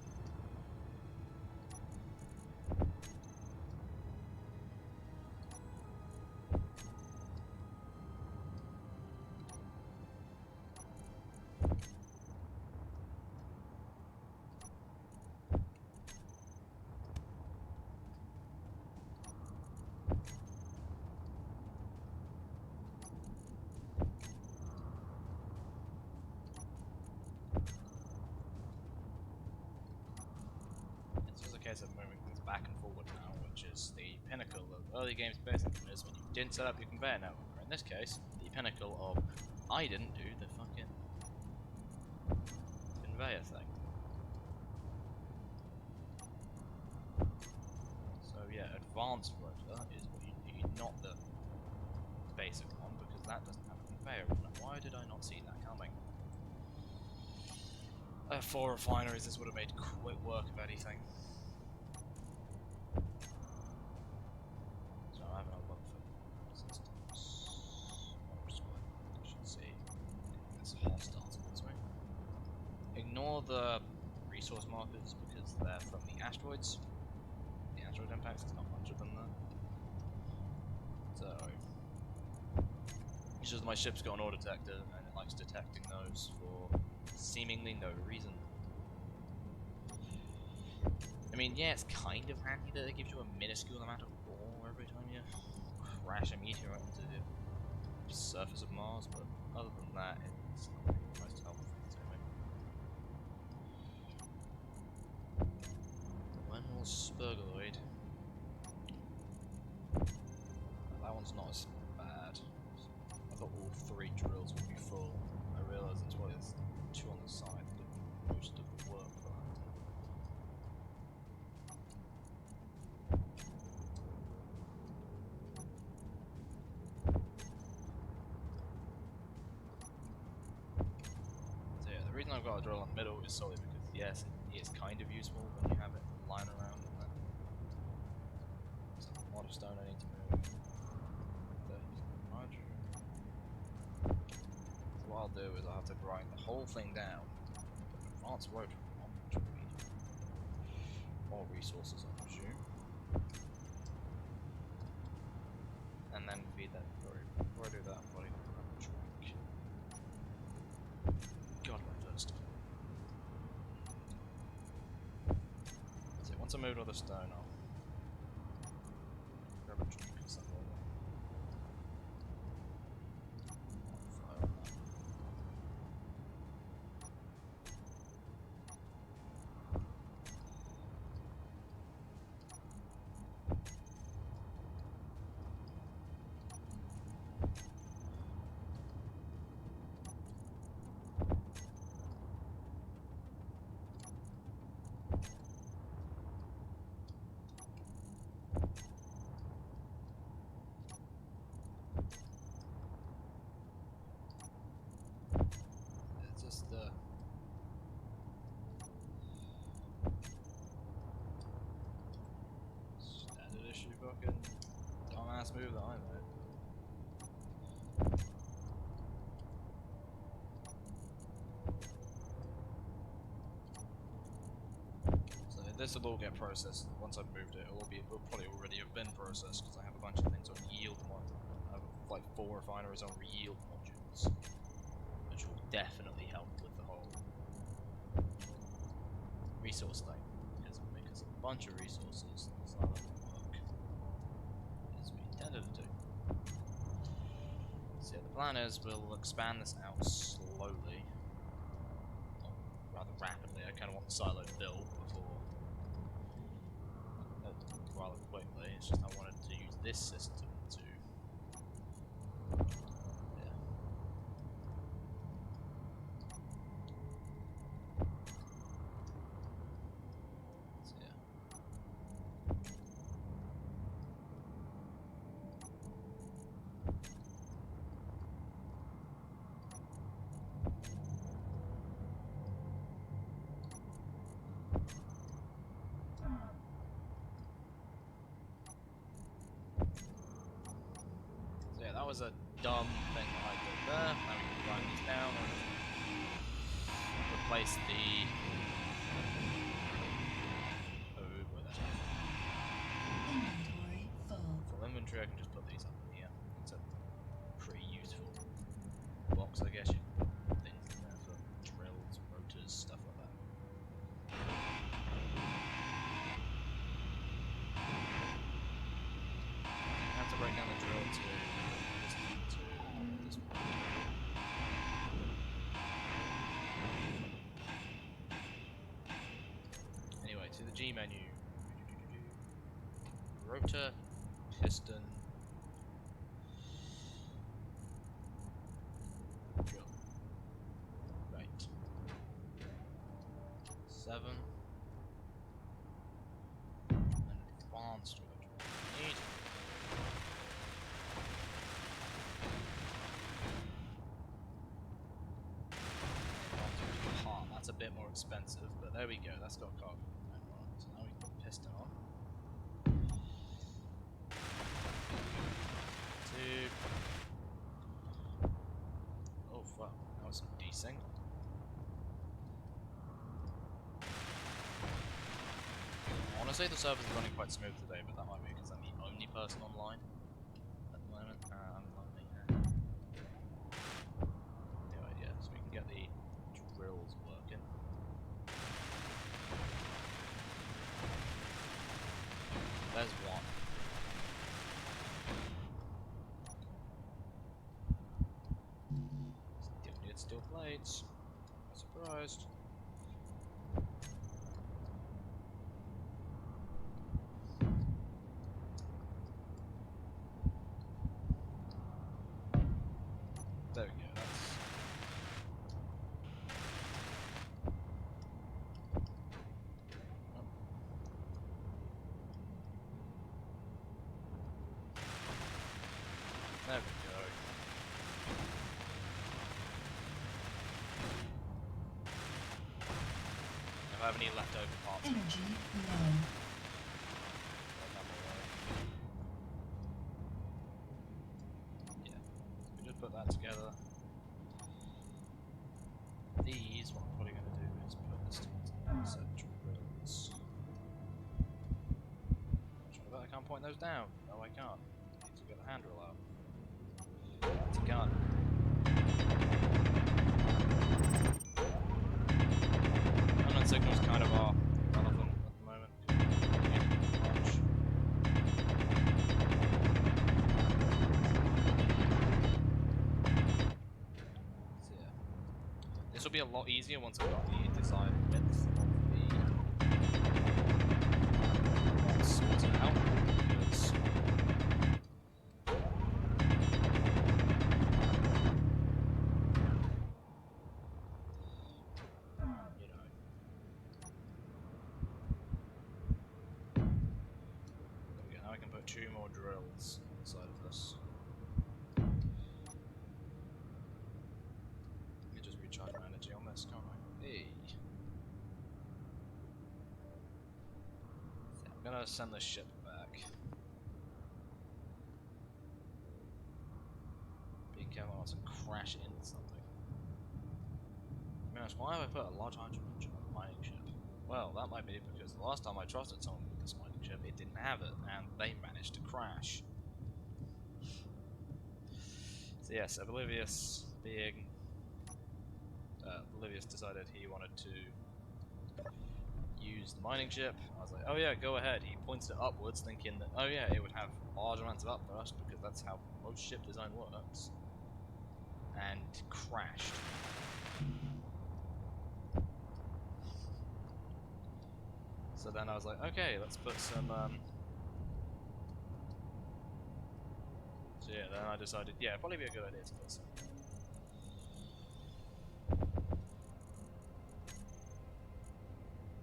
Speaker 1: Case of moving things back and forward now, which is the pinnacle of early game space engineers when you didn't set up your conveyor network. In this case, the pinnacle of I didn't do the fucking conveyor thing. So yeah, advanced rotor is what you need, not the basic one, because that doesn't have a conveyor. Now, why did I not see that coming? 4 refineries, this would have made quick work of anything. Ignore the resource markers because they're from the asteroids. The asteroid impacts, there's not much of them there. So, it's just my ship's got an ore detector and it likes detecting those for seemingly no reason. I mean, yeah, it's kind of handy that it gives you a minuscule amount of ore every time you crash a meteorite into the surface of Mars, but other than that, it's not really the most helpful thing to me. When will Spurgaloid? That one's not as bad. I thought all 3 drills would be full. I realised that's why there's 2 on the side that did most of the work for that. So yeah, the reason I've got a drill in the middle is solely because yes, it is kind of useful when you have it lying around in there. There's a lot of stone I need to move. So what I'll do is I'll have to grind the whole thing down, put an advanced rotor on, which will be more resources, I presume, and then feed that through. Before I do that, I'm going to grab a drink. God, I'm thirsty. So once I move all the stone, I'll grab a drink or something. It's just standard issue fucking dumbass move that I made. So this will all get processed. Once I've moved it, it'll probably already have been processed because I have a bunch of things on yield. I have like 4 refineries on yield modules, which will definitely help with the whole resource thing. Because a bunch of resources, it's not going to work as we intended it to. So yeah, the plan is we'll expand this out slowly, or rather rapidly. I kind of want the silo built before, rather quickly. It's just I wanted to use this system to, yeah. was a dumb thing that I did there. Now we can grind these down and replace the... Oh boy, that's
Speaker 2: Inventory full.
Speaker 1: full inventory. I can just put these up here. It's a pretty useful box, I guess. You can put things in there for drills, rotors, stuff like that. I have to break down the drill to this point. Anyway, to the G menu. Rotor, piston, drill. Right. 7. Advanced rotor. Need. That's a bit more expensive, but there we go. That's got cargo. So now we put piston on. 2. Oh fuck, that was some desync. Honestly, the servers are running quite smooth today, but that might be because I'm the only person online at the moment. I'm lonely. Anyway, yeah, so we can get the drills working. There's one. Still need steel plates. I'm surprised. There we go, that's... There we go. If I have any leftover parts,
Speaker 2: Energy low.
Speaker 1: yeah. So we just put that together. These, what I'm probably going to do is put this together. Set drills. I can't point those down. No, I can't. I need to get the hand drill out. It's a gun. Unknown signals kind of are relevant at the moment. So yeah. This will be a lot easier once I've got the desired width of the sorted out. Because now I can put 2 more drills inside of this. Let me just recharge my energy on this, can't I? Hey. So I'm gonna send this ship back. Being careful not to crash into something. To be honest, why have I put a large hydrogen engine on the mining ship? Well, that might be because the last time I trusted someone with this mining ship, it didn't have it, and they managed to crash. So yes, Oblivious being... Oblivious decided he wanted to use the mining ship. I was like, oh yeah, go ahead. He pointed it upwards, thinking that, oh yeah, it would have large amounts of upthrust, because that's how most ship design works. And crashed. So then I was like, okay, let's put some, So yeah, then I decided, yeah, probably be a good idea to put some.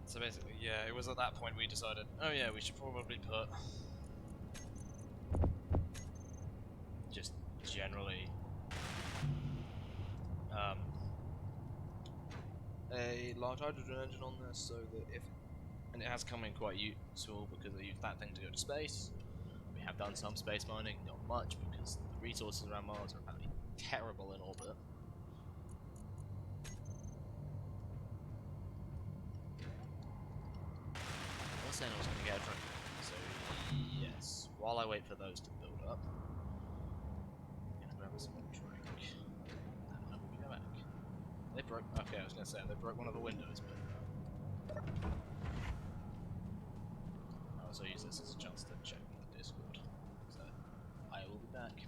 Speaker 1: So basically, yeah, it was at that point we decided, oh yeah, we should probably put just generally a large hydrogen engine on this, so that if, and it has come in quite useful because I used that thing to go to space. We have done some space mining, not much because the resources around Mars are apparently terrible in orbit. I was saying I was going to get a drink, so yes. While I wait for those to build up, I'm going to grab a small drink. And I will be back. They broke. Okay, I was going to say they broke one of the windows, but I also use this as a chance to check on the Discord. So I will be back.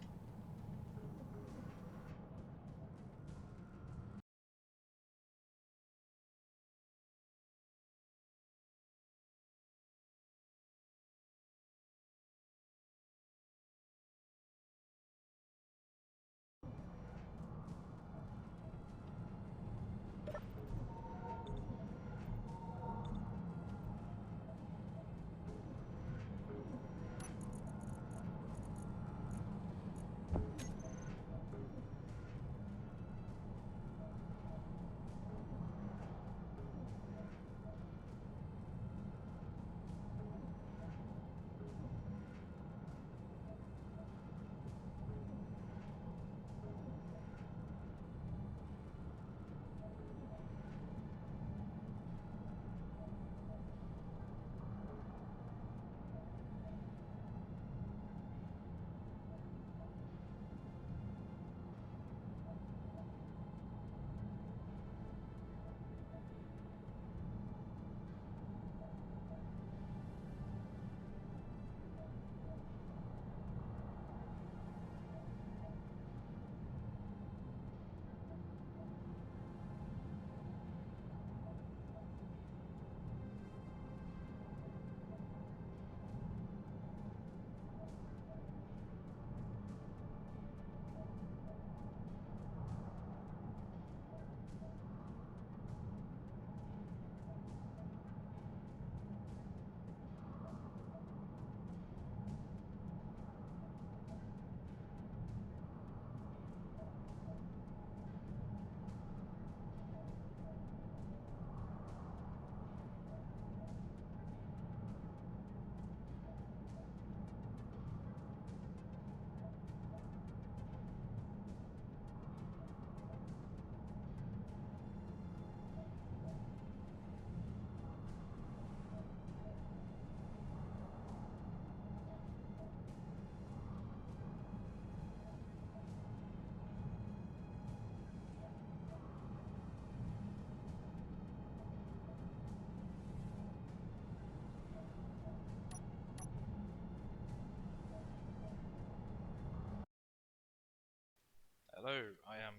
Speaker 1: Hello, I am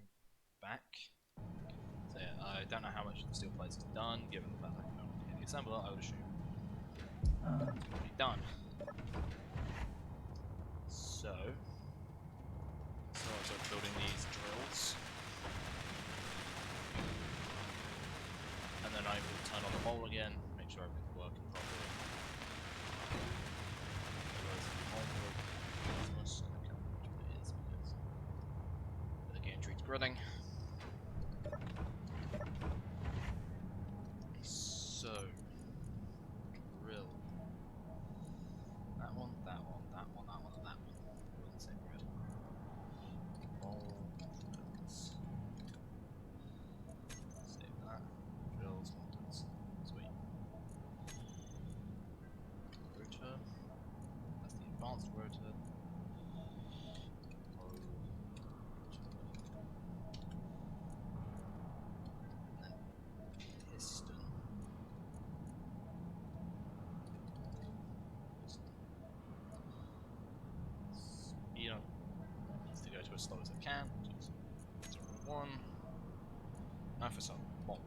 Speaker 1: back. So yeah, I don't know how much the steel plates is done, given the fact that I can only hit the assembler. I would assume it's already done. So I start building these drills, and then I will turn on the mole again, make sure everything's working properly. Otherwise, the mole will be useless, and I can't remember what it is because the game treats gridding. So, drill. That one, that one, that one, that one, and that one. All in the same grid. Mole drills. Save that. Drills, mountains. Sweet. Rotor. That's the advanced rotor. Piston. Speed on needs to go to as slow as it can, which is 0.1. Now for some mole.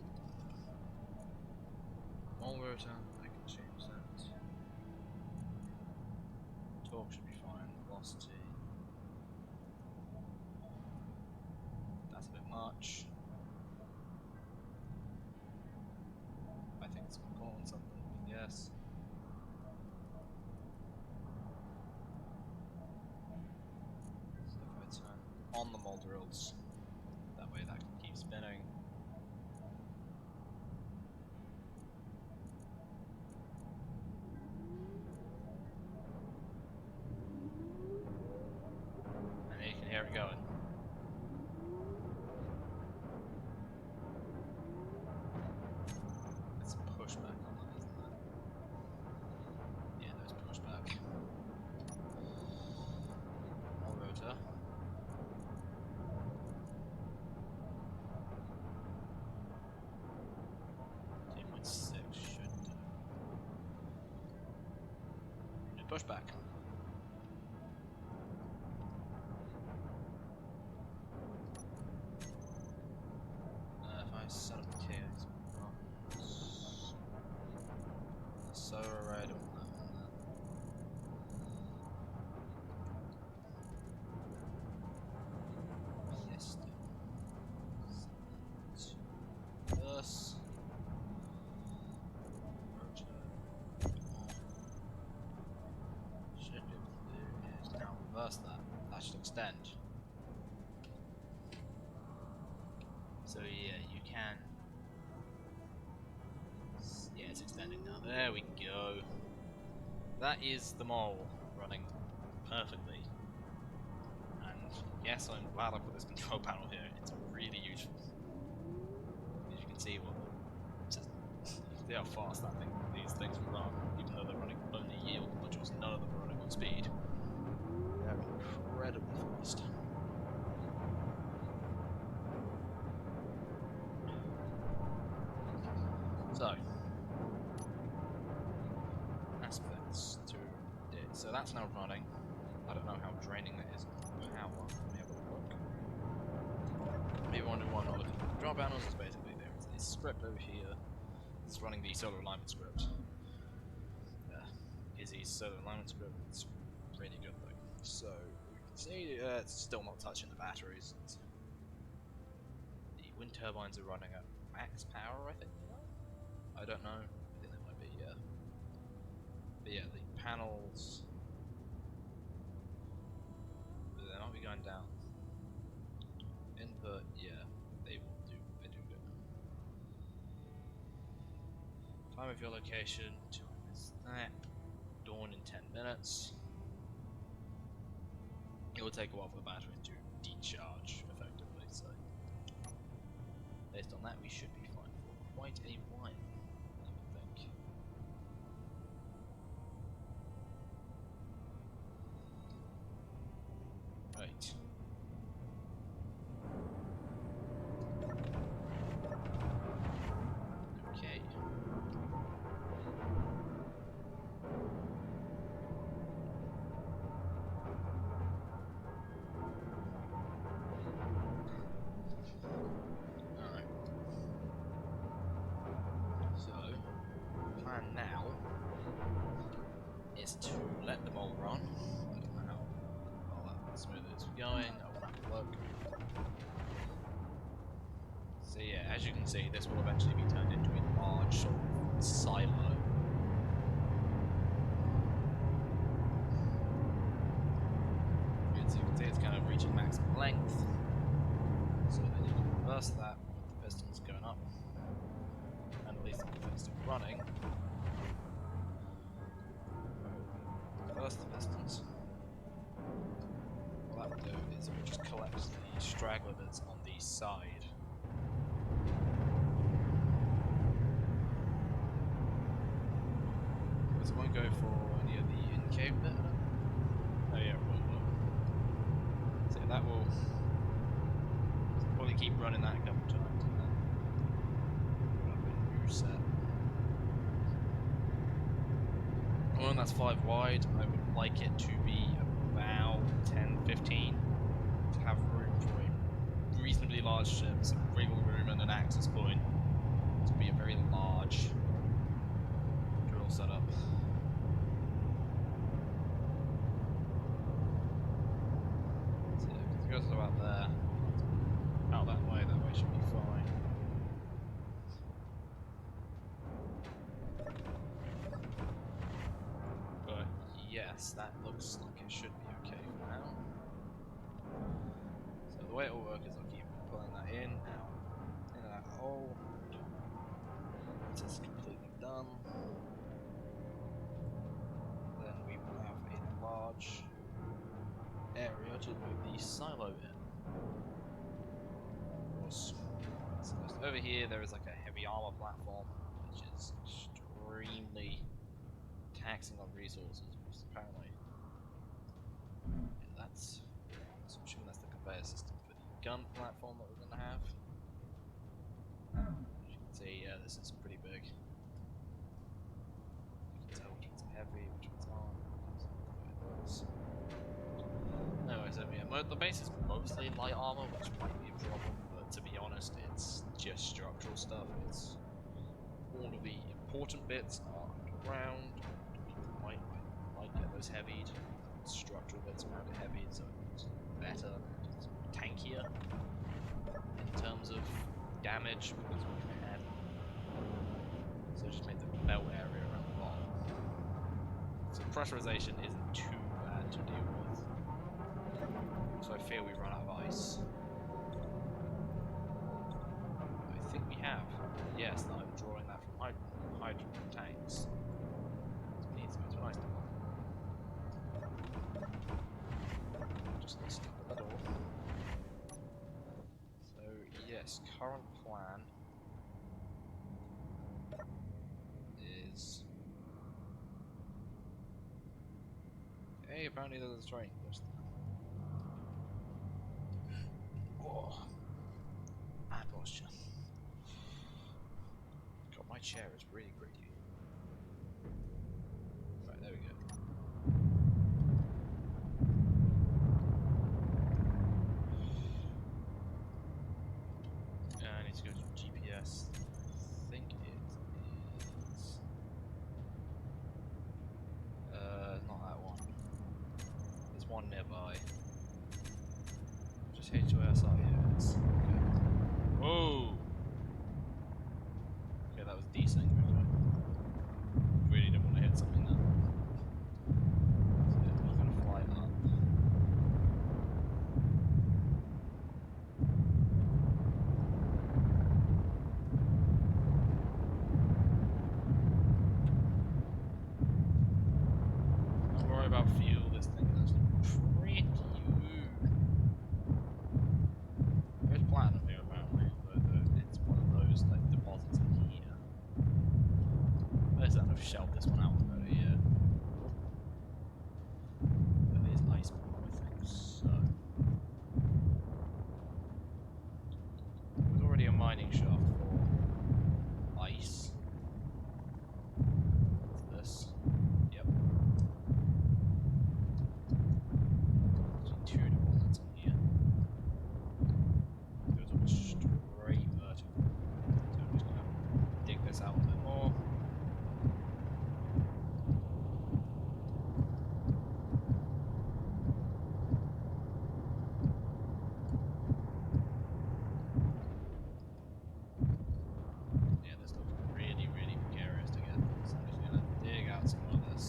Speaker 1: Mole rotor, I can change that. Torque should be fine, velocity. That's a bit much. I think it's going to call on something, yes. So if I turn on the mole drills, that way that can keep spinning. And it push back. If I set up the KX, so array, I don't want that one there. Piston. Reverse. Should be able to do is now reverse that. That should extend. So yeah, you can. Yeah, it's extending now. There we go. That is the mole running perfectly. And yes, I'm glad I put this control panel here. It's really useful. As you can see, see how fast these things run, even though they're running only yield modules. None of them are running on speed. They're incredibly fast. So, aspects to it. So that's now running. I don't know how draining that is on power. Let me have a look. Maybe wondering why I'm not looking at the control panels. Is basically there is a script over here. It's running the solar alignment script. Izzy's solar alignment script. It's really good though. So we can see it's still not touching the batteries. The wind turbines are running at max power, I think they are. I don't know. I think they might be, yeah. But yeah, the panels. They might be going down. Input, yeah, they do go down. Time of your location, time is that. Dawn in 10 minutes. It will take a while for the battery to decharge effectively, so based on that we should be fine for quite a while, I would think. Right. Okay. Alright. So, plan now is to let them all run. I don't know how that smooth it's going. I will have to look. So yeah, as you can see, this will eventually be turned into a large sort of silo. As you can see, it's kind of reaching maximum length. So then you can reverse that with the pistons going up, and at least if the piston running. Reverse the pistons. What that will do is it will just collect the straggler bits on the side. Because it won't go for any of the in-cave bit. Oh yeah, it will. So that will probably keep running that a couple times and then put up a new set. Well, that's 5 wide. I would like it to be about 10-15 to have room for a reasonably large ship, some wiggle room and an access point to be a very large drill setup. So yeah, it goes about there. Out that way should be fine. But yes, that looks like it should be okay for now. So the way it will work is I'll keep pulling that in, out, in and out the hole. Once it's completely done, then we will have a large area to move the silo in. Of course, so over here there is like a heavy armor platform, which is extremely taxing on resources, because apparently that's, so I'm assuming that's the conveyor system for the gun platform that we're going to have. As you can see, yeah, this is pretty big. You can tell which ones are heavy, which ones aren't. else. Anyway, so yeah, the base is mostly light armor, which might be a problem, but to be honest, it's just structural stuff. It's all of the important bits are underground. Might get those heavied. Structural bits might get heavied, so it's better, it's tankier in terms of damage because we have. So just make the belt area around the bottom. So pressurization isn't too bad to deal with. So I fear we run out of ice. I think we have. Yes, I'm drawing that from hydrogen tanks. So we need to go to an ice deposit. Just get stuck at the door. So yes, current plan is. Hey, apparently there's a train close there. Oh, bad posture. God, my chair is really creaky. Right, there we go. I need to go to GPS. I think it is. Not that one. There's one nearby. Just HOS, oh yeah, it is. Okay. Whoa! Okay, that was decent. Really didn't want to hit something there. So yeah, we're just gonna fly up. Don't worry about fuel, this thing is actually pretty huge. There's platinum here apparently, although it's one of those like deposits in here. Let's not shelve this one out about a year. That is ice bomb, I think, so. There's already a mining shaft for ice. What's this? Yep. There's two deposits in here. Goes up straight vertical. So I'm just gonna dig this out a bit more. Yeah, this looks really, really precarious to get. So I'm just gonna dig out some of this.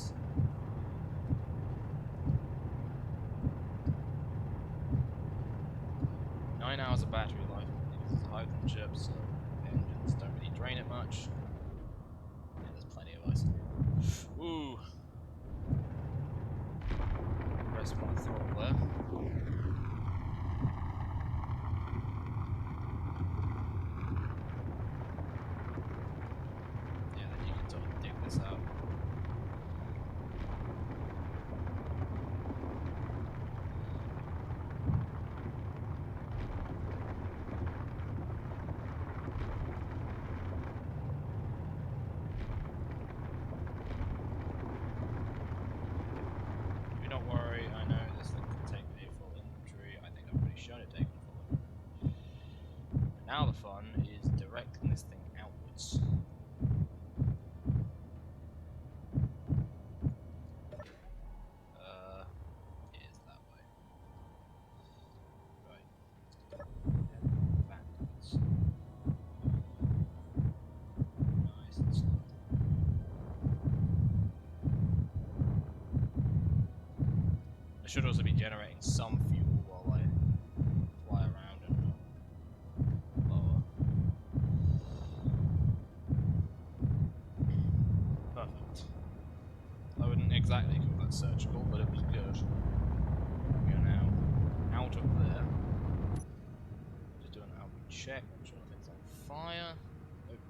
Speaker 1: Nine hours of battery life. This is a hydrogen ship, so engines don't really drain it much. Yeah, there's plenty of ice. Ooh. Press one throttle there. Yeah, then you can sort of dig this out. Do not worry, I know this thing can take a full inventory. I think I've already shown it taking full inventory. Now the fun is directing this thing outwards. It is that way. Right. And backwards. Nice and slow. I should also be generating some fuel while I fly around and lower. Perfect. I wouldn't exactly call that surgical, but it was good. We are now out of there. Just doing an outward check, make sure nothing's on fire. Nope.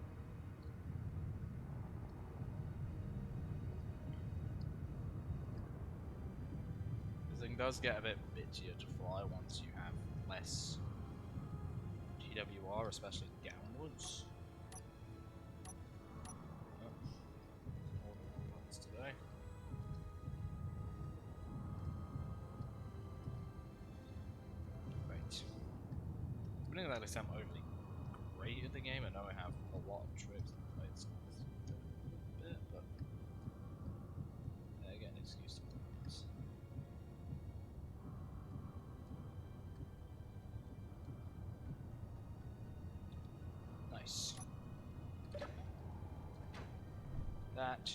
Speaker 1: This thing does get a bit bitchier to fly once you have less GWR, especially downwards. Oh, more than one buttons today. wouldn't exactly say I'm overly great at the game. I know I have a lot of tricks and plays a bit, but yeah, I get an excuse to play this. Nice. That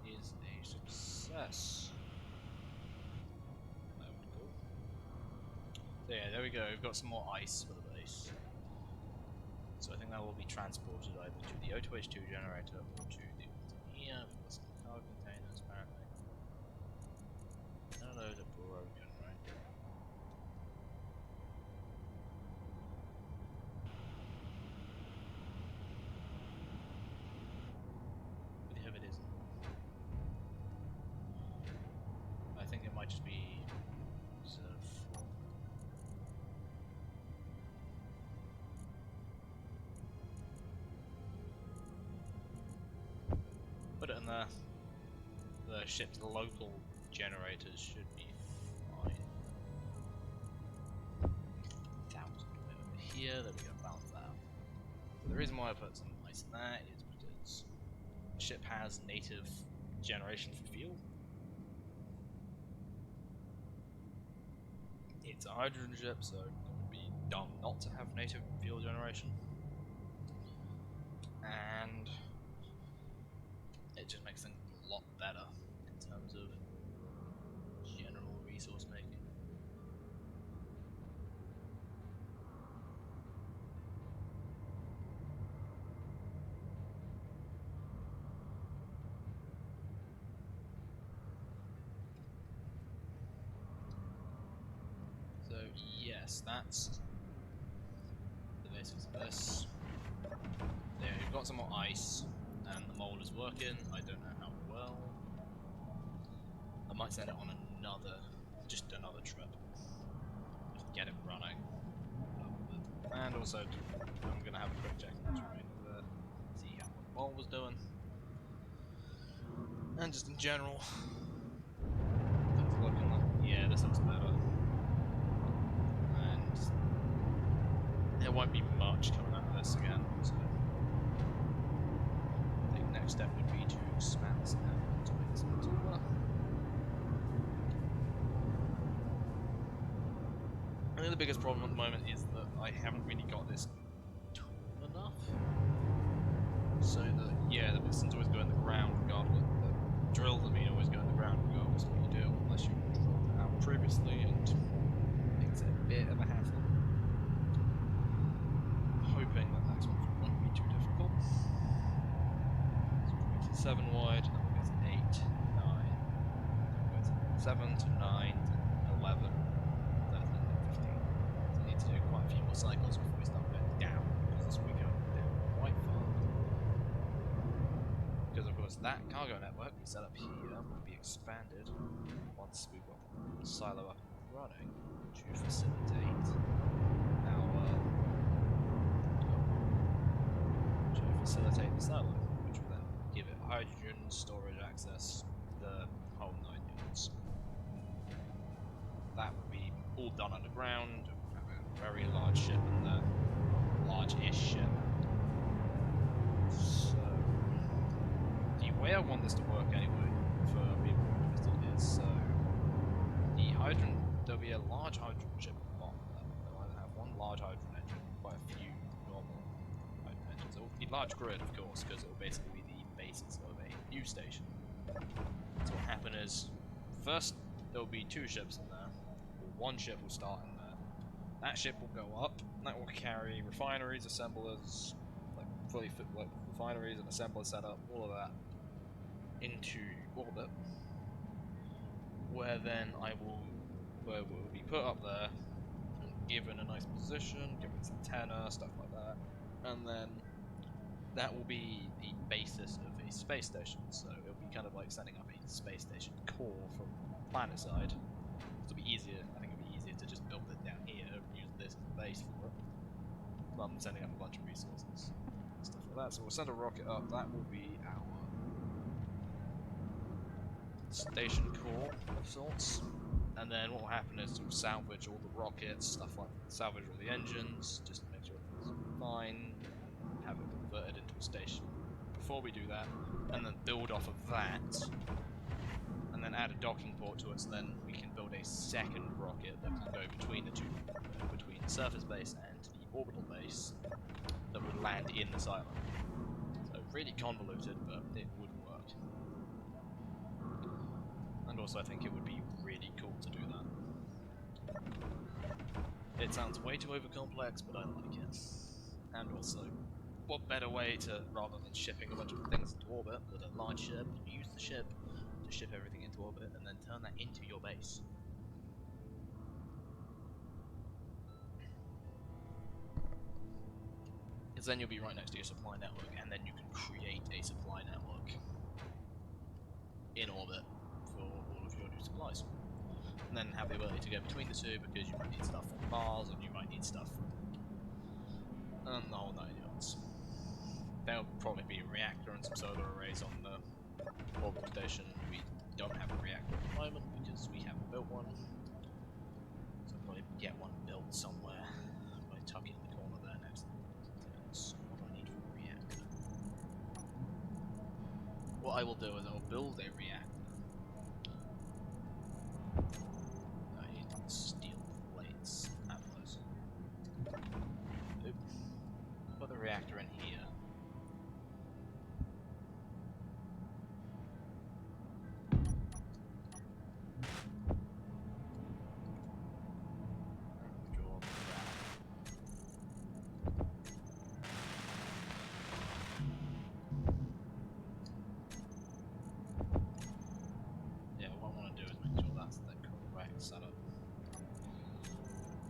Speaker 1: is a success. That would go. So yeah, there we go. We've got some more ice for the base. So I think that will be transported either to the O2H2 generator or to the here. We've got some cargo containers apparently. None of those are broken, right? But if it isn't, I think it might just be sort of. Put it in there. The ship's local generators should be fine. 1,000 over here, then we can balance that out. So the reason why I put some ice in there is because the ship has native generation for fuel. It's a hydrogen ship, so it would be dumb not to have native fuel generation. And it just makes things a lot better in terms of general resource making. So yes, that's the basics of this. There, we've got some more ice, and the mold is working. I don't know how well. I might send it on just another trip, just to get it running. And also, I'm gonna have a quick check on the terrain over there, see how the mold was doing, and just in general. That's looking like, yeah, this looks better. And there won't be much coming out of this again. So I think next step would be to smash this out to make some timber. I think the biggest problem at the moment is that I haven't really got this tall enough. So that, yeah, the pistons always go in the ground regardless. The drills, I mean, always go in the ground regardless of what you do, unless you drilled it out previously, and it's a bit of a hassle. I'm hoping that next one won't be too difficult. So we'll go to 7 wide, then we'll go to 8, 9, then we'll go to 7 to 9, to 11, 13, and 15. So I need to do quite a few more cycles before we start going down, because this will be going down quite far. Because of course that cargo network we set up here will be expanded once we've got the silo up and running to facilitate the silo, which will then give it hydrogen storage access, the whole 9 yards. That will be all done underground. We'll have a very large ship in there, large-ish ship. So the way I want this to work anyway, for people interested, is so the hydrogen, there'll be a large hydrogen ship at the bottom there. They'll either have one large hydrogen engine, quite a few normal hydrogen engines. It will be large grid, of course, because it will basically be the basis of a new station. So what happen is, first there will be 2 ships in there, or 1 ship will start in there. That ship will go up, and that will carry refineries, assemblers, like fully fit like refineries and assembler setup, all of that, into orbit, where it will be put up there and given a nice position, given its antenna, stuff like that, and then that will be the basis of a space station. So it'll be kind of like setting up a space station core from planet side. It'll be easier. I think it'll be easier to just build it down here and use this as a base for it, rather than sending up a bunch of resources and stuff like that. So we'll send a rocket up. That will be our station core of sorts, And then what will happen is we'll salvage all the rockets, stuff like that. Salvage all the engines, just to make sure it's fine, and have it converted into a station before we do that, and then build off of that, and then add a docking port to it, so then we can build a second rocket that can go between the two, between the surface base and the orbital base, that would land in this island. So really convoluted, but it would work. And also I think it would be really cool to do that. It sounds way too overcomplex, but I like it. And also, what better way to, rather than shipping a bunch of things into orbit with a large ship, use the ship to ship everything into orbit and then turn that into your base. Because then you'll be right next to your supply network, and then you can create a supply network in orbit for all of your new supplies. And then have the ability to go between the two, because you might need stuff from Mars, and you might need stuff from the whole 9 yards. There'll probably be a reactor and some solar arrays on the orbital station. We don't have a reactor at the moment because we haven't built one. So I'll probably get one built somewhere. Probably tuck it in the corner there next to things. What do I need for a reactor? What I will do is I will build a reactor. I need steel plates. Have those. Oop. Put the reactor in here.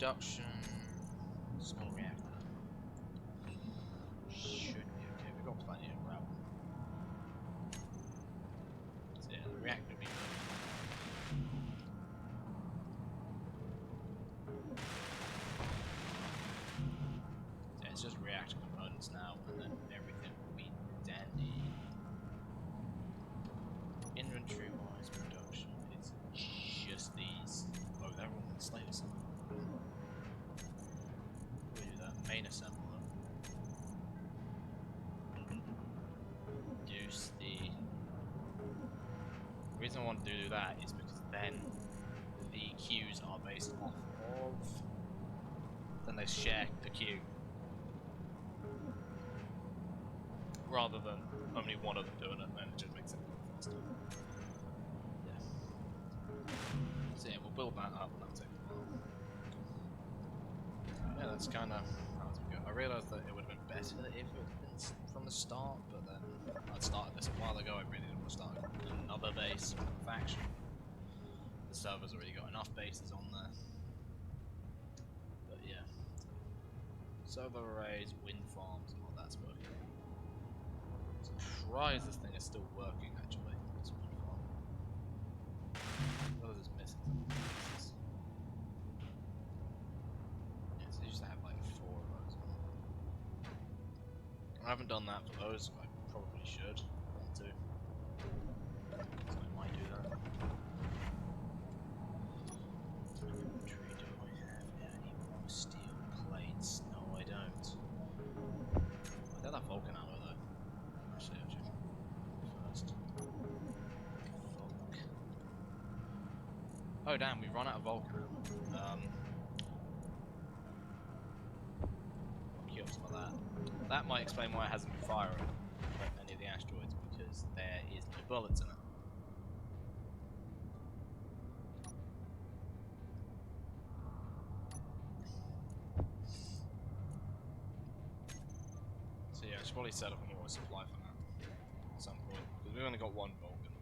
Speaker 1: Production, small reactor. Should be okay, we've got plenty of gravel. So yeah, the reactor will be yeah, it's just reactor components now, and then everything will be dandy. Inventory wise, production, it's just these. Oh, they're all in the slightly something. Main assembler. Reduce the reason I want to do that is because then the queues are based off of, then they share the queue rather than only one of them doing it, then it just makes it a lot faster. Yeah. So yeah, we'll build that up and that'll take a while. Yeah, that's kind of. I realised that it would have been better if it had been from the start, but then I'd started this a while ago. I really didn't want to start another base or a faction. The server's already got enough bases on there. But yeah. Solar arrays, wind farms, and all that's working. I'm surprised this thing is still working actually. It's a wind farm. What is this missing? Yeah, so you used to have like 4 of those. I haven't done that for those, I probably should want to. So I might do that. Inventory, do I have any more steel plates? No, I don't. I don't have Vulcan ammo though. Actually, I'll check first. Vulc. Oh damn, we've run out of Vulcan ammo. Queue up some of that. That might explain why it hasn't been firing any of the asteroids, because there is no bullets in it. So yeah, I should probably set up more supply for that at some point, because we've only got one Vulcan.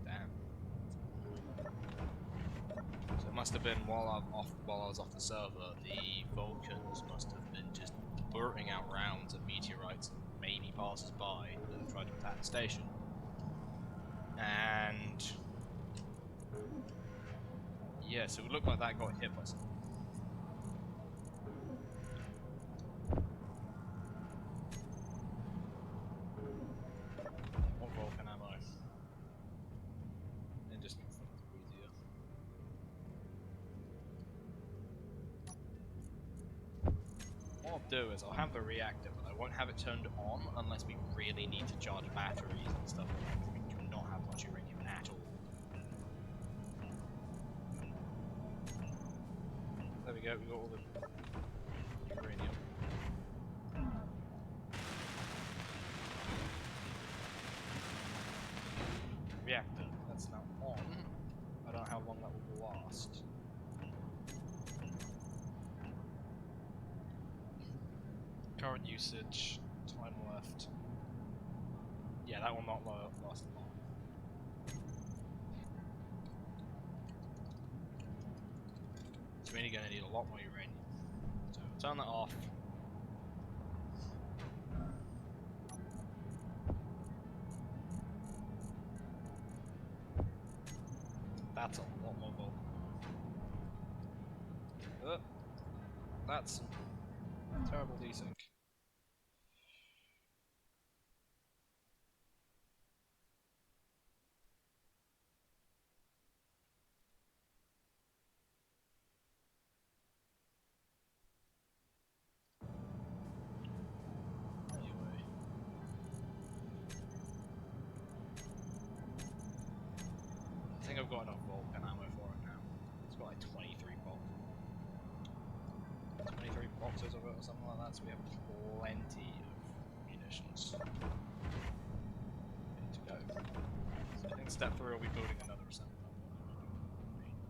Speaker 1: Damn. So it must have been while I was off the server, the Vulcans must have been just blurting out rounds of meteorites and maybe passers by and tried to attack the station. And yeah, so it looked like that got hit by something. More Vulcan ammo. do is I'll have the reactor, but I won't have it turned on unless we really need to charge batteries and stuff like that, because we do not have much uranium at all. There we go, we got all the uranium. Reactor, that's now on. I don't know how long that will last. Current usage, time left. Yeah, that will not last long. So we're only going to need a lot more uranium. So turn that off. That's a lot more gold. That's some terrible desync. Anyway. I think I've got enough Vulcan ammo for it now. It's got like 23 boxes of it or something like that, so we have plenty of munitions. Ready to go. So I think step 3 will be building another assembly line.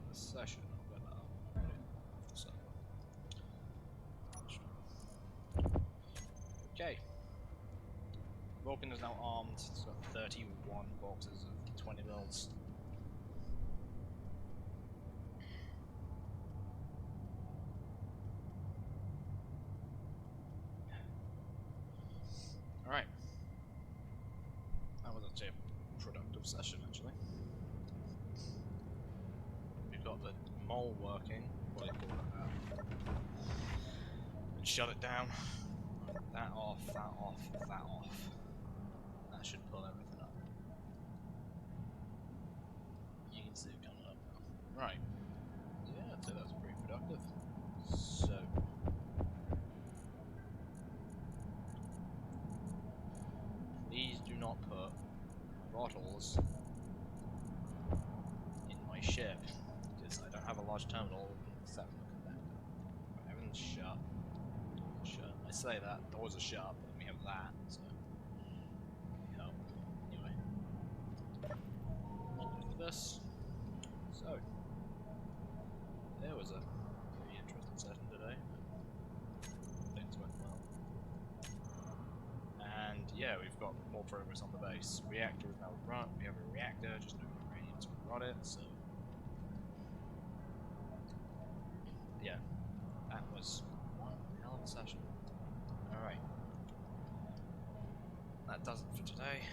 Speaker 1: In the session, I'll get that up. Okay. Vulcan is now armed. It's got 31 boxes of 20 mils. Alright. That was actually a productive session, actually. We've got the mole working, what do you call it now? And shut it down. That off, that off, that off. That should pull everything up. You can see it coming up now. Right. Yeah, I'd say that's pretty productive. So. Please do not put throttles in my ship, because I don't have a large terminal except for the conductor. Everything's shut. Shut. I say that, doors are shut, but we have that, so. Help. Anyway. Look at this. So. There was a pretty interesting session today. Things went well. And yeah, we've got more progress on the base. Reactor is now run. We have a reactor, just no uranium to run it, so. Yeah. That was one hell of a session. Alright. That does it for today.